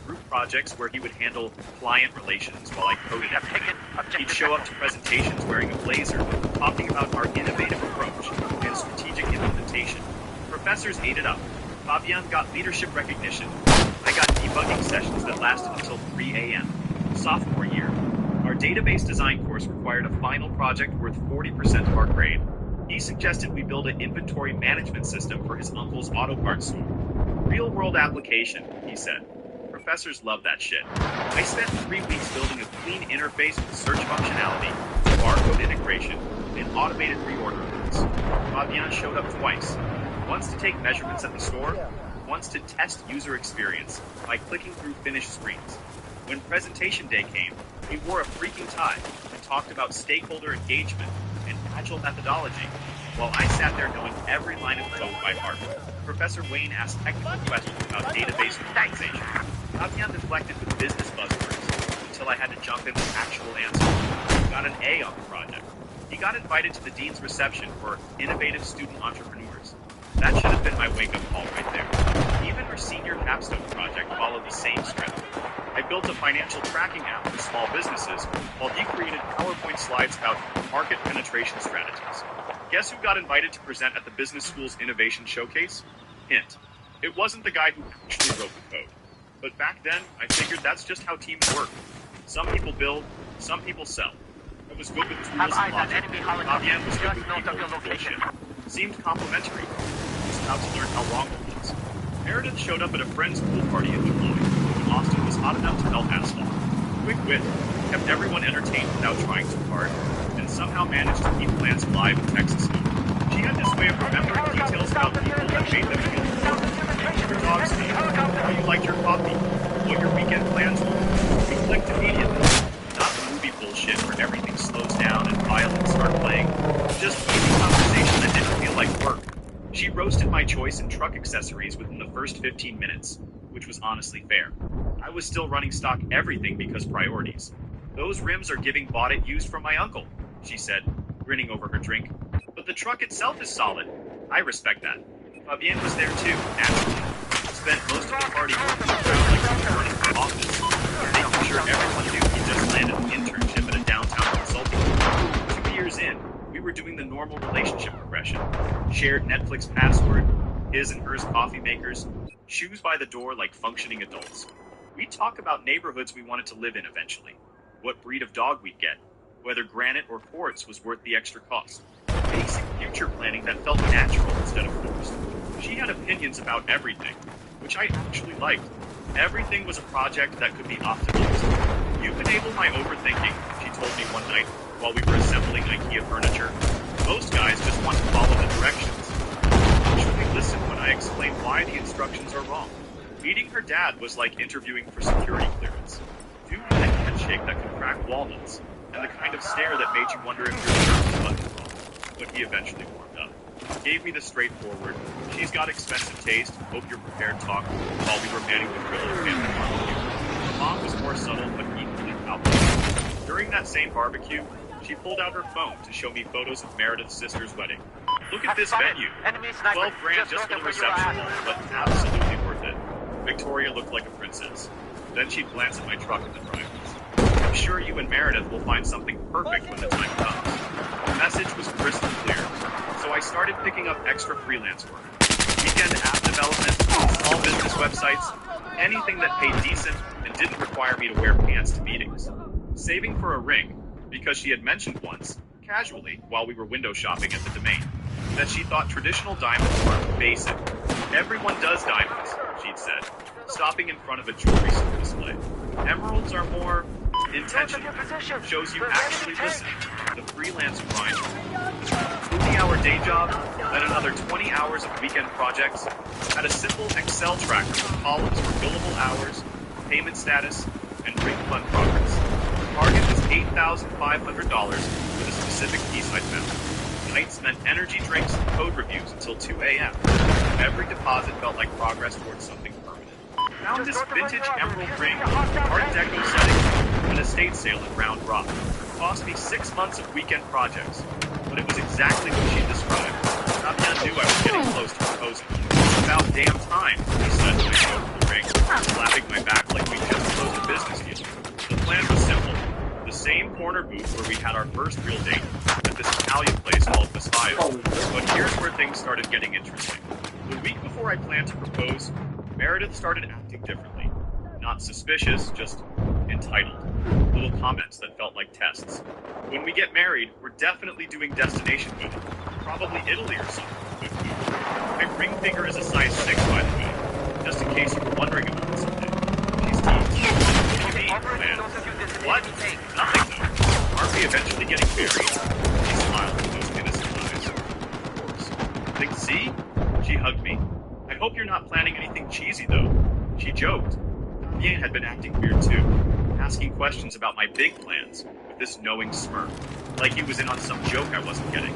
Group projects where he would handle client relations while I coded everything. He'd show up to presentations wearing a blazer, talking about our innovative approach and strategic implementation. Professors ate it up. Fabian got leadership recognition. I got debugging sessions that lasted until 3 a.m. Sophomore year. Our database design course required a final project worth 40% of our grade. He suggested we build an inventory management system for his uncle's auto parts store. Real-world application, he said. Professors love that shit. I spent 3 weeks building a clean interface with search functionality, barcode integration, and automated reorder rules. Fabian showed up twice. Once to take measurements at the store, once to test user experience by clicking through finished screens. When presentation day came, he wore a freaking tie and talked about stakeholder engagement and agile methodology, while I sat there knowing every line of code by heart. Professor Wayne asked technical questions about database organization. Fabian deflected with business buzzwords until I had to jump in with actual answers. He got an A on the project. He got invited to the dean's reception for innovative student entrepreneurs. That should have been my wake-up call right there. Even our senior capstone project followed the same script. I built a financial tracking app for small businesses, while he created PowerPoint slides about market penetration strategies. Guess who got invited to present at the business school's innovation showcase? Hint. It wasn't the guy who actually wrote the code. But back then, I figured that's just how teams work. Some people build, some people sell. I was good with tools and logic. Fabian was good with people and bullshit. Seemed complimentary. Was about to learn how wrong it was. Meredith showed up at a friend's pool party in Des Moines when Austin was hot enough to melt asphalt. Quick wit, kept everyone entertained without trying too hard, and somehow managed to keep plants alive in Texas. She had this way of remembering details about people that made them feel important. Your dog's name, how you liked your coffee, what your weekend plans were. We clicked immediately. Not the movie bullshit where everything slows down and violins start playing. Just easy conversation that didn't feel like work. She roasted my choice in truck accessories within the first 15 minutes, which was honestly fair. I was still running stock everything because priorities. Those rims are giving bought it used from my uncle, she said, grinning over her drink. But the truck itself is solid. I respect that. Fabien was there too, naturally. Spent most of the party walking around like he was running for office, making sure everyone knew he just landed an internship at a downtown consulting firm. 2 years in, we were doing the normal relationship progression. Shared Netflix password, his and hers coffee makers, shoes by the door like functioning adults. We'd talk about neighborhoods we wanted to live in eventually, what breed of dog we'd get, whether granite or quartz was worth the extra cost. Basic future planning that felt natural instead of forced. She had opinions about everything, which I actually liked. Everything was a project that could be optimized. You've enabled my overthinking, she told me one night while we were assembling IKEA furniture. Most guys just want to follow the directions. Actually listen when I explain why the instructions are wrong. Meeting her dad was like interviewing for security clearance. Dude with a handshake that could crack walnuts, and the kind of stare that made you wonder if your shirt was buttoned wrong. But he eventually warmed up. Gave me the straightforward, she's got expensive taste, hope you're prepared talk, while we were manning the grill at family barbecue. Her mom was more subtle but equally palpable. During that same barbecue, she pulled out her phone to show me photos of Meredith's sister's wedding. Look at this venue. 12 grand just for the reception, but absolutely worth it. Victoria looked like a princess. Then she'd glance at my truck in the driveway. I'm sure you and Meredith will find something perfect when the time comes. The message was crystal clear, so I started picking up extra freelance work. Weekend app development, small business websites, anything that paid decent and didn't require me to wear pants to meetings. Saving for a ring, because she had mentioned once, casually, while we were window shopping at the Domain, that she thought traditional diamonds were basic. Everyone does diamonds, she'd said, stopping in front of a jewelry store display. Emeralds are more intentional. Shows you actually listen. The freelance grind. 20-hour day job, then another 20 hours of weekend projects. Had a simple Excel tracker with columns for billable hours, payment status, and ring fund progress. The target was $8,500 with a specific piece I found. Nights meant energy drinks and code reviews until 2 a.m. Every deposit felt like progress towards something permanent. Found this vintage emerald ring, Art Deco setting, an estate sale in Round Rock. Cost me 6 months of weekend projects, but it was exactly what she described. Fabian knew I was getting close to proposing. It's about damn time, he said when I showed him the ring, slapping my back like we just closed a business deal. The plan was simple. The same corner booth where we had our first real date, at this Italian place called Vespaio. But here's where things started getting interesting. The week before I planned to propose, Meredith started acting differently. Not suspicious, just entitled. Little comments that felt like tests. When we get married, we're definitely doing destination wedding. Probably Italy or something. With food. My ring finger is a size 6, by the way. Just in case you were wondering about it someday. She's teased. What do you mean, man? What? Nothing, though. Aren't we eventually getting married? She smiled with those innocent eyes. Of course. Think, see? She hugged me. I hope you're not planning anything cheesy, though. She joked. Ian had been acting weird, too. Asking questions about my big plans with this knowing smirk. Like he was in on some joke I wasn't getting.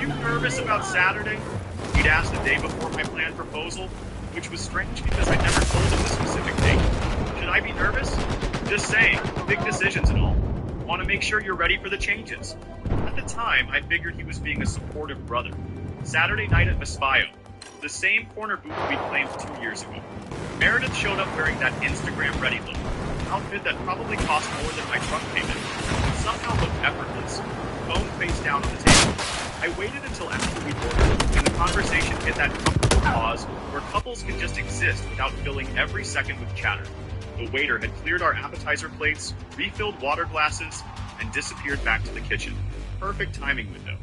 You nervous about Saturday? He'd asked the day before my planned proposal, which was strange because I'd never told him the specific date. Should I be nervous? Just saying, big decisions and all. Want to make sure you're ready for the changes. At the time, I figured he was being a supportive brother. Saturday night at Vespaio, the same corner booth we'd claimed 2 years ago. Meredith showed up wearing that Instagram-ready look, outfit that probably cost more than my truck payment, but somehow looked effortless. Phone face down on the table. I waited until after we ordered, and the conversation hit that comfortable pause where couples can just exist without filling every second with chatter. The waiter had cleared our appetizer plates, refilled water glasses, and disappeared back to the kitchen. Perfect timing window.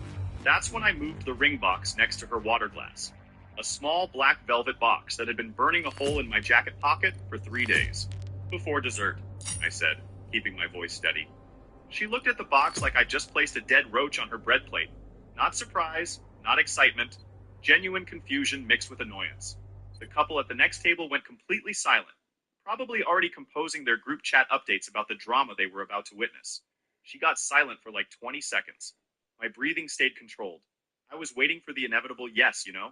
That's when I moved the ring box next to her water glass. A small black velvet box that had been burning a hole in my jacket pocket for 3 days. Before dessert, I said, keeping my voice steady. She looked at the box like I'd just placed a dead roach on her bread plate. Not surprise, not excitement, genuine confusion mixed with annoyance. The couple at the next table went completely silent, probably already composing their group chat updates about the drama they were about to witness. She got silent for like 20 seconds. My breathing stayed controlled. I was waiting for the inevitable yes, you know?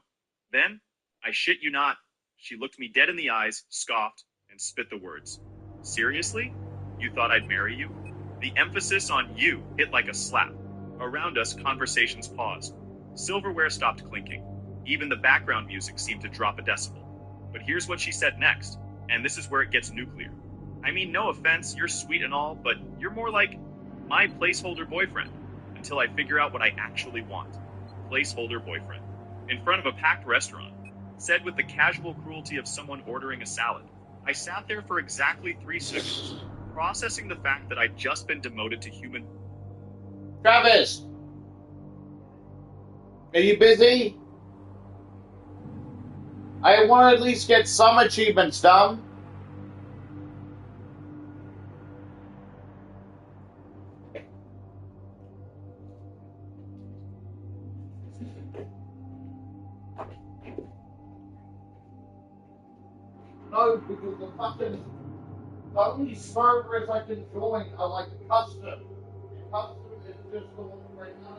Then, I shit you not, she looked me dead in the eyes, scoffed, and spit the words. Seriously? You thought I'd marry you? The emphasis on you hit like a slap. Around us, conversations paused. Silverware stopped clinking. Even the background music seemed to drop a decibel. But here's what she said next, and this is where it gets nuclear. I mean, no offense, you're sweet and all, but you're more like my placeholder boyfriend, until I figure out what I actually want. Placeholder boyfriend. In front of a packed restaurant, said with the casual cruelty of someone ordering a salad. I sat there for exactly 3 seconds, processing the fact that I'd just been demoted to human. Travis! Are you busy? I want to at least get some achievements done. No, because the only servers I can join are like custom. And custom is just the one right now.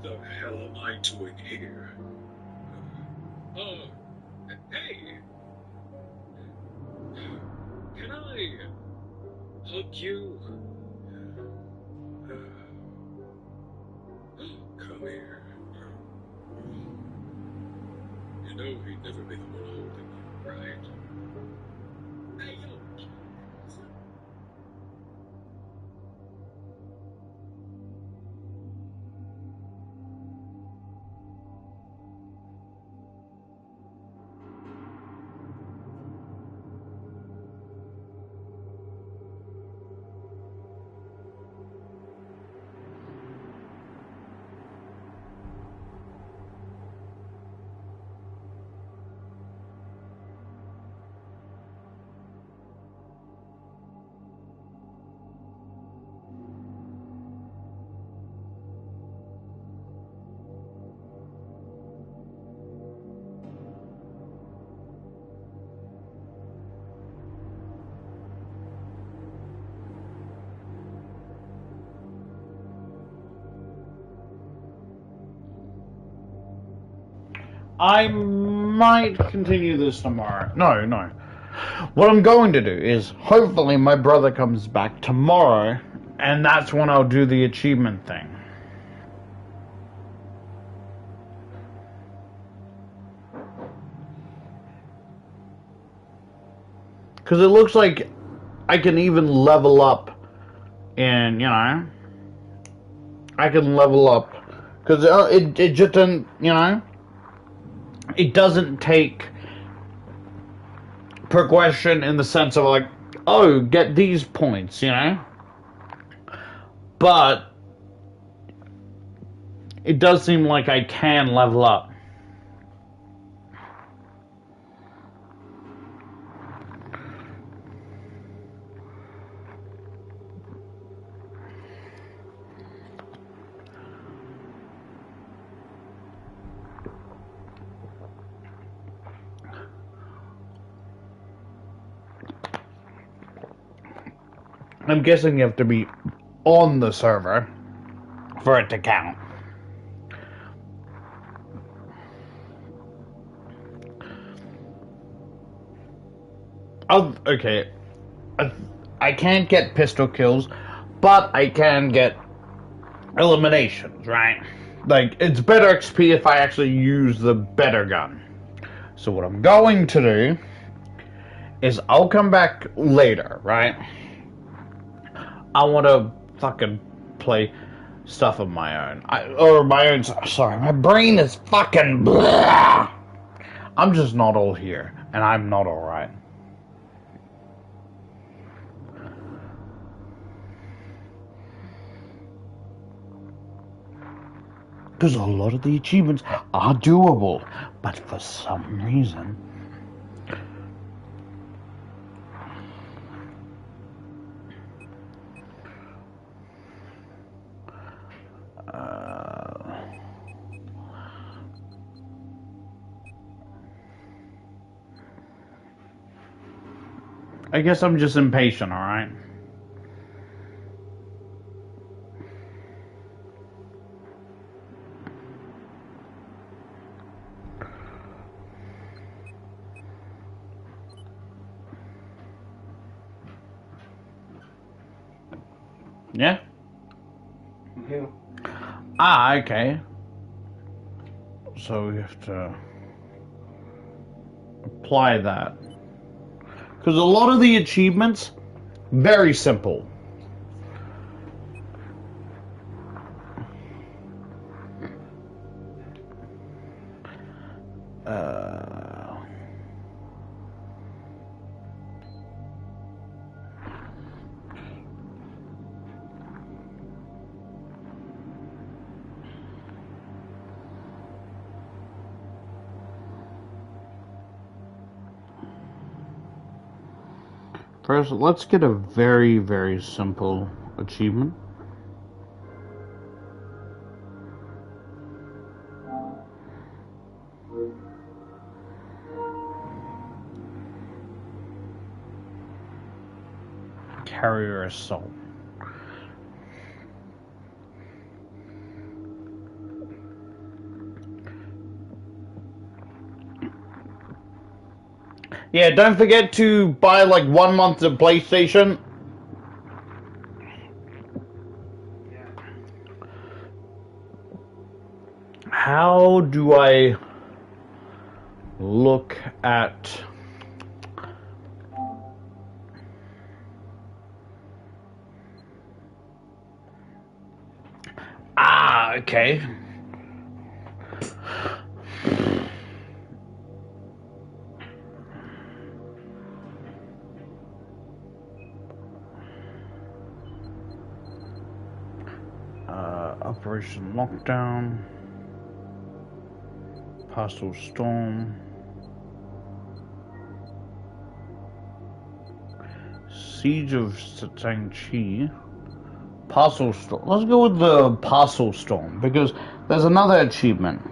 The hell am I doing here? Hey! Can I hug you? Come here. You know he'd never be the one holding you, right? Hey, yo! I might continue this tomorrow. No. What I'm going to do is, hopefully my brother comes back tomorrow, and that's when I'll do the achievement thing. Because it looks like I can even level up in, I can level up. Because it just doesn't, it doesn't take progression in the sense of like, oh, get these points, But it does seem like I can level up. I'm guessing you have to be on the server for it to count. Okay. I can't get pistol kills, but I can get eliminations, right? Like, it's better XP if I actually use the better gun. So what I'm going to do is I'll come back later, right? I want to fucking play stuff of my own. Sorry, my brain is fucking blah. I'm just not all here, and I'm not alright. Because a lot of the achievements are doable, but for some reason... I guess I'm just impatient, alright? Yeah? Yeah. Ah, okay. So we have to apply that. Because a lot of the achievements, very simple. First, let's get a very, very simple achievement. Carrier assault. Yeah, don't forget to buy like 1 month of PlayStation. How do I look at... Ah, okay. Operation Lockdown. Parcel Storm. Siege of Shang-Chi. Parcel Storm. Let's go with the Parcel Storm because there's another achievement.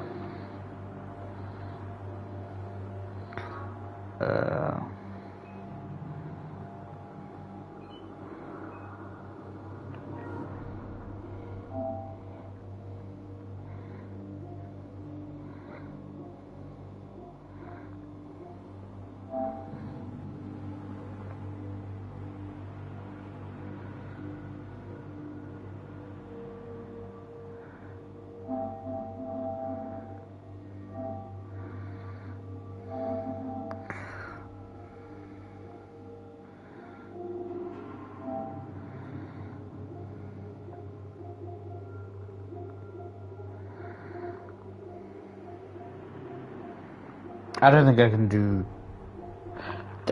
I don't think I can do...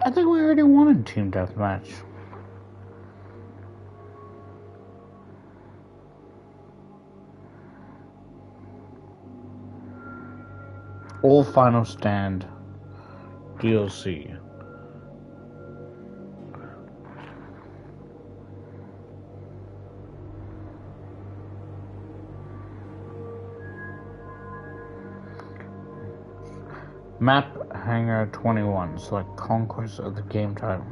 I think we already won a Team Deathmatch. All Final Stand DLC. Map Hangar 21. Select Conquest of the game title.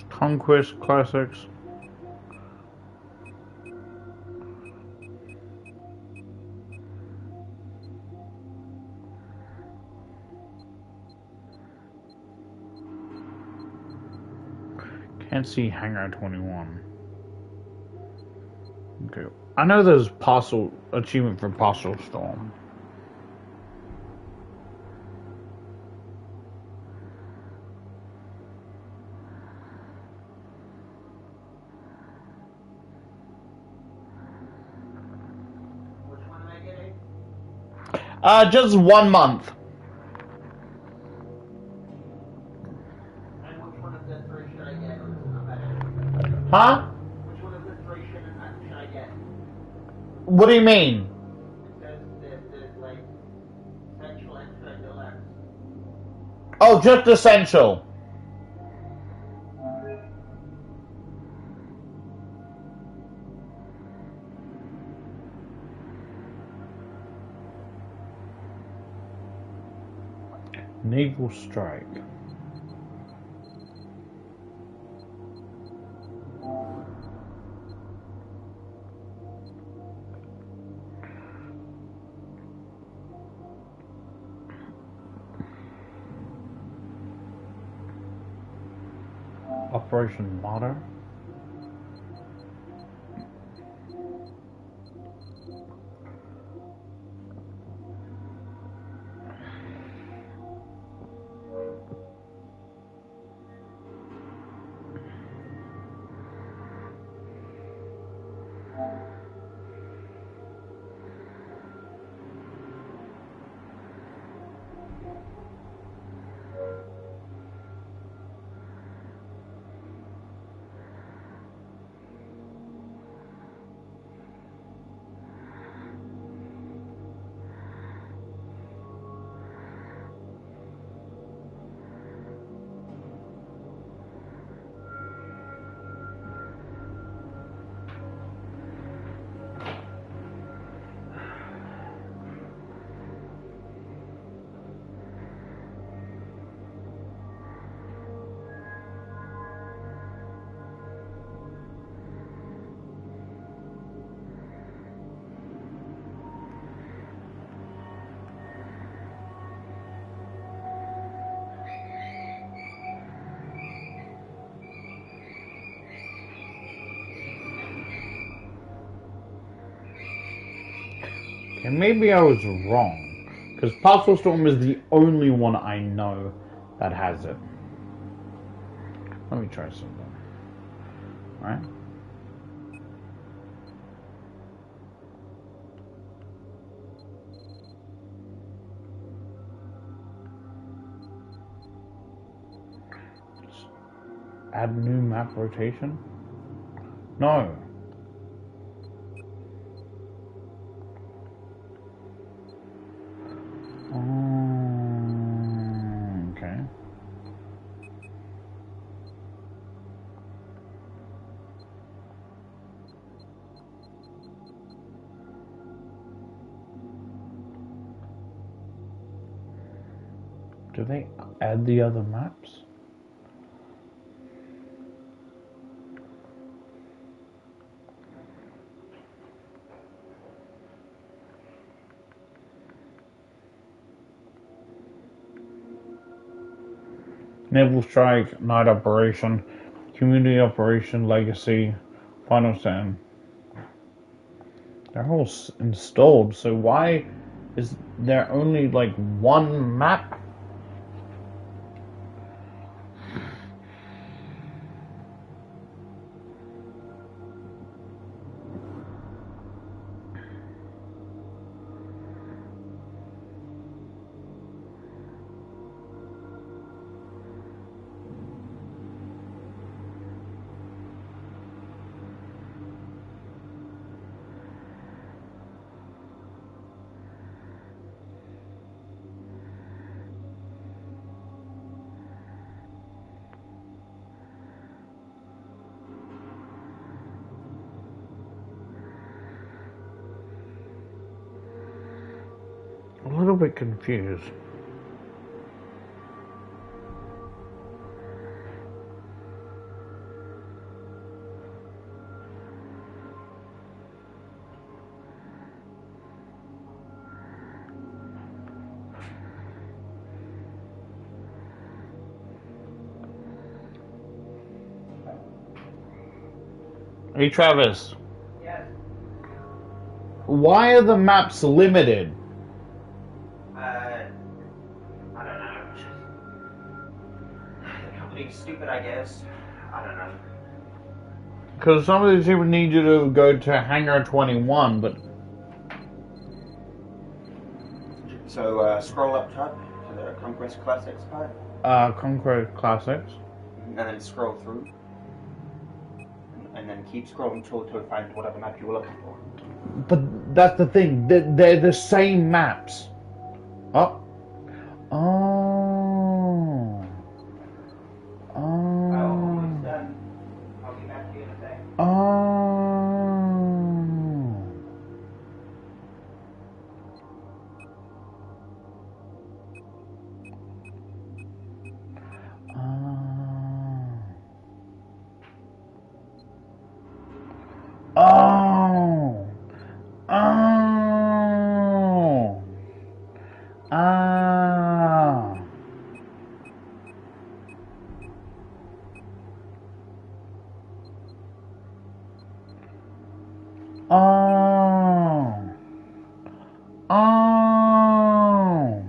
Conquest Classics. Can't see Hangar 21. Okay. I know there's Parcel achievement for Parcel Storm. Which one am I getting? Just 1 month. And which one of the three should I get? Huh? Which one of the three should I get? What do you mean? It says there's like essential, extra, and deluxe. Oh, just Essential. Naval Strike. Operation Martyr. Okay, maybe I was wrong. Because Puzzle Storm is the only one I know that has it. Let me try something. Alright. Add new map rotation? No. Okay. Do they add the other maps? Naval Strike, Night Operation, Community Operation, Legacy, Final Stand. They're all installed, so why is there only like one map? A little bit confused. Hey Travis, Yes. why are the maps limited? I don't know. The company's stupid, I guess. I don't know. Because some of these people need you to go to Hangar 21, but So scroll up top to the Conquest Classics part, Conquer Classics. and then scroll through, and then keep scrolling till find whatever map you were looking for. But that's the thing, they're the same maps. Oh. Oh. Well, Oh. almost done. I'll get back to you in a sec. Oh. Oh. Oh. Ah. Oh. Oh.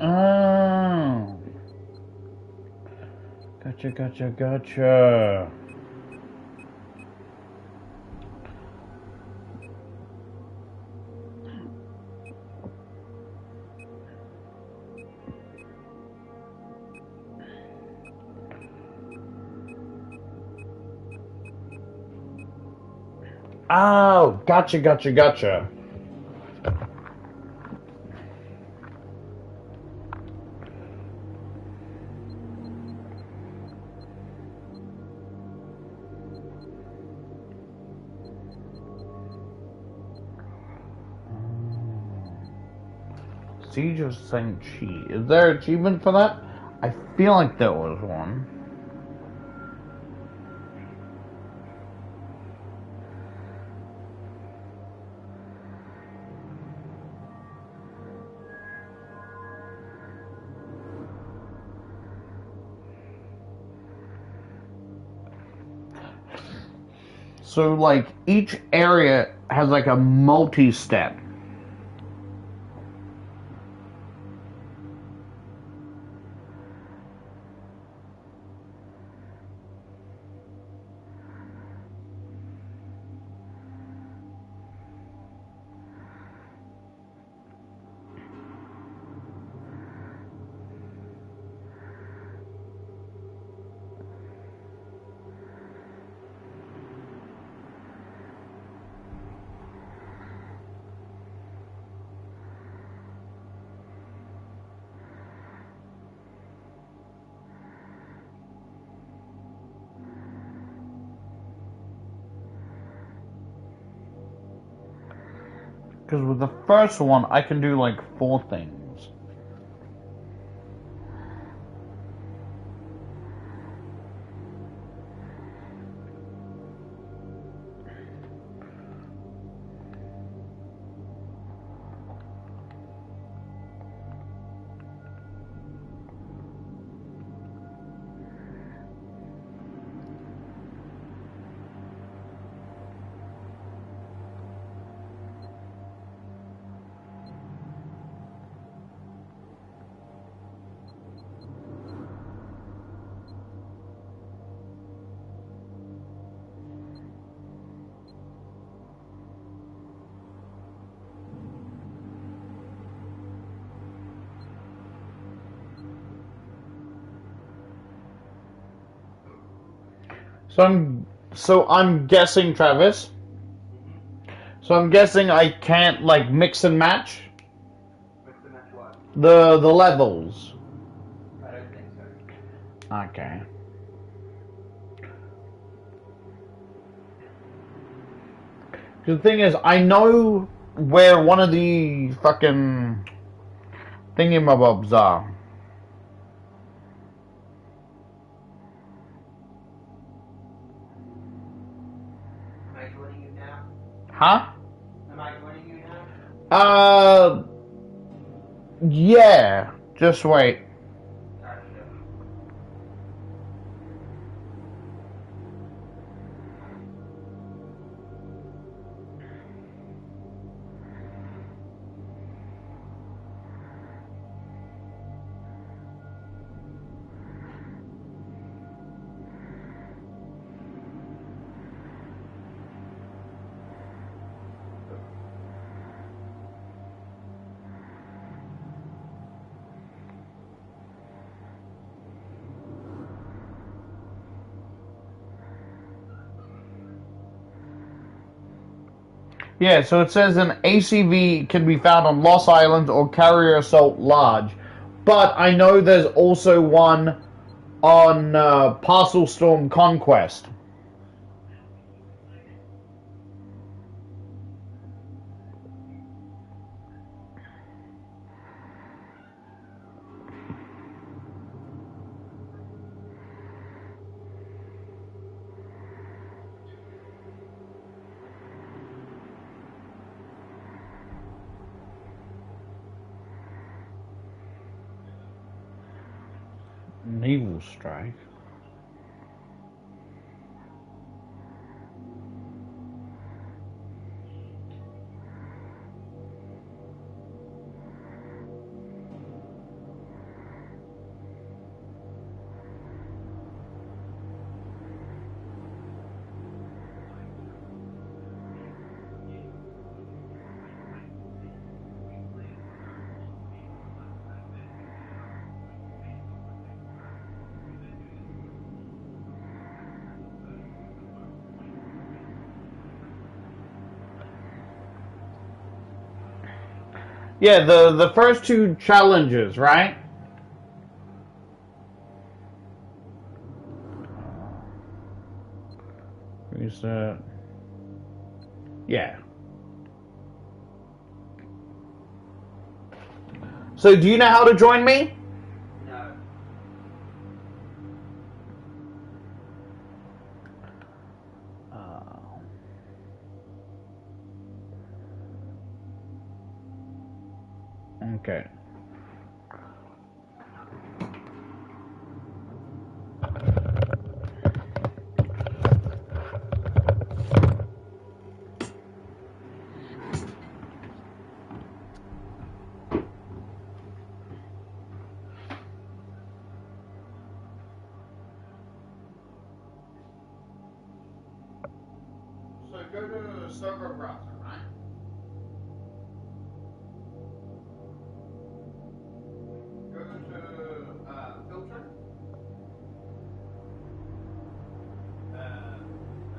Ah. Gotcha. Oh, gotcha. Siege of St. Chi. Is there an achievement for that? I feel like there was one. So, like, each area has, like, a multi-step. Because with the first one, I can do, like, 4 things. So I'm guessing, Travis. So I'm guessing I can't, like, mix and match Mix and match what? the levels. I don't think so. Okay. The thing is, I know where one of the fucking thingamabobs are. Am I joining you now? Huh? Am I joining you now? Yeah. Just wait. Gotcha. Yeah, so it says an ACV can be found on Lost Islands or Carrier Assault Large. But I know there's also one on Parcel Storm Conquest. Naval Strike. Yeah, the first two challenges, right? Reset. Yeah. So do you know how to join me? No. Okay. So go to the server browser, right? Go to filter.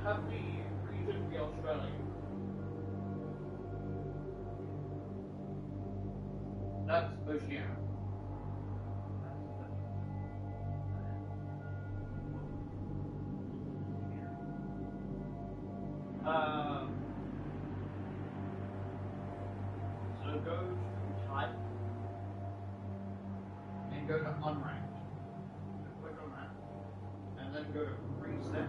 Have the region be Australia. That's Oceania. Um, so go to type and go to unranked. So click on that. And then go to preset.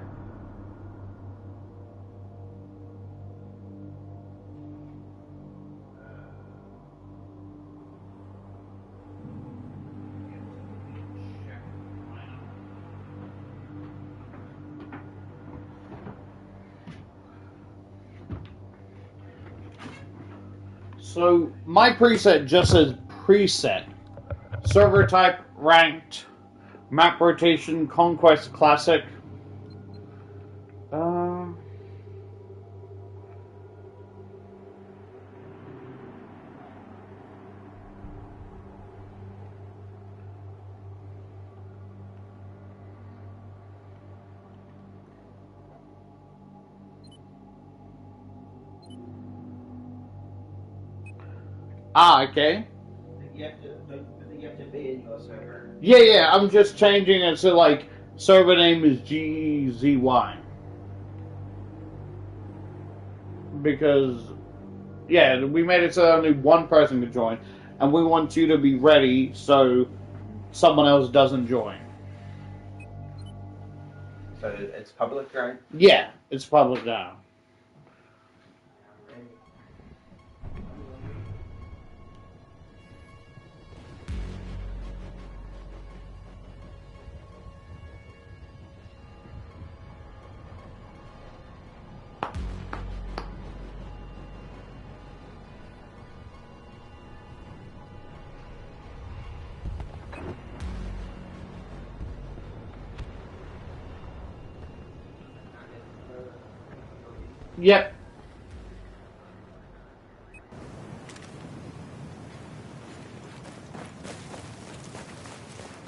So my preset just says preset. Server type ranked. Map rotation conquest classic. Okay. You have to be in your server. Yeah, I'm just changing it so like server name is GZY. Because yeah, we made it so only one person can join, and we want you to be ready so someone else doesn't join. So it's public, right? Yeah, it's public now. Yep.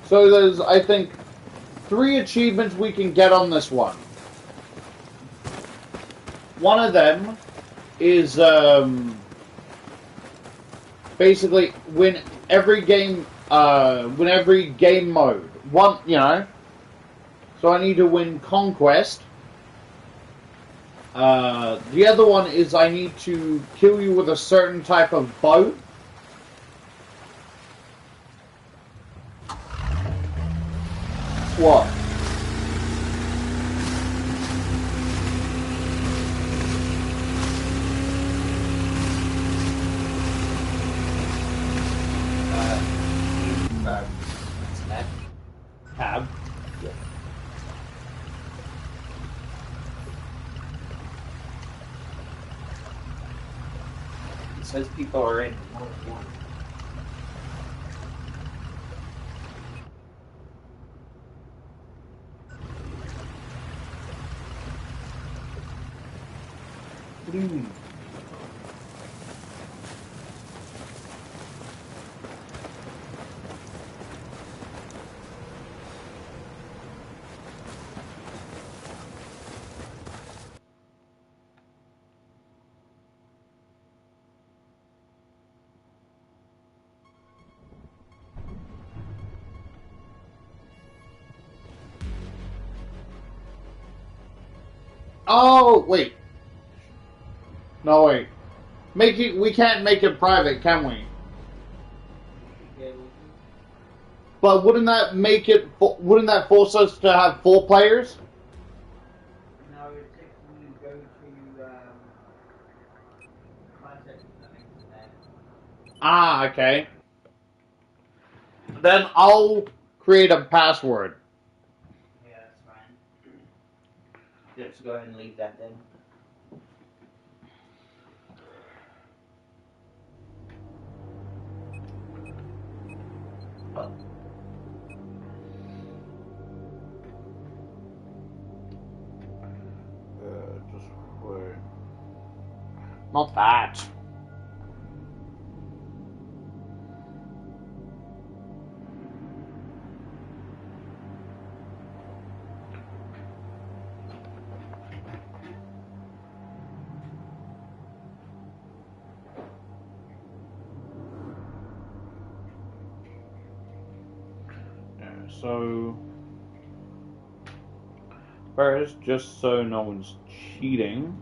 So there's, I think, 3 achievements we can get on this one. One of them is basically win every game mode. One, you know. So I need to win Conquest. The other one is I need to kill you with a certain type of boat. What? Tab. Yeah. It says people are in. Oh, wait. No, wait. We can't make it private, can we? But wouldn't that force us to have 4 players? No, it's if you go to content settings and then. Ah, okay. Then I'll create a password. Yeah, that's fine. Just go ahead and leave that then. Just wait. Not that. Yeah, so first, just so no one's cheating.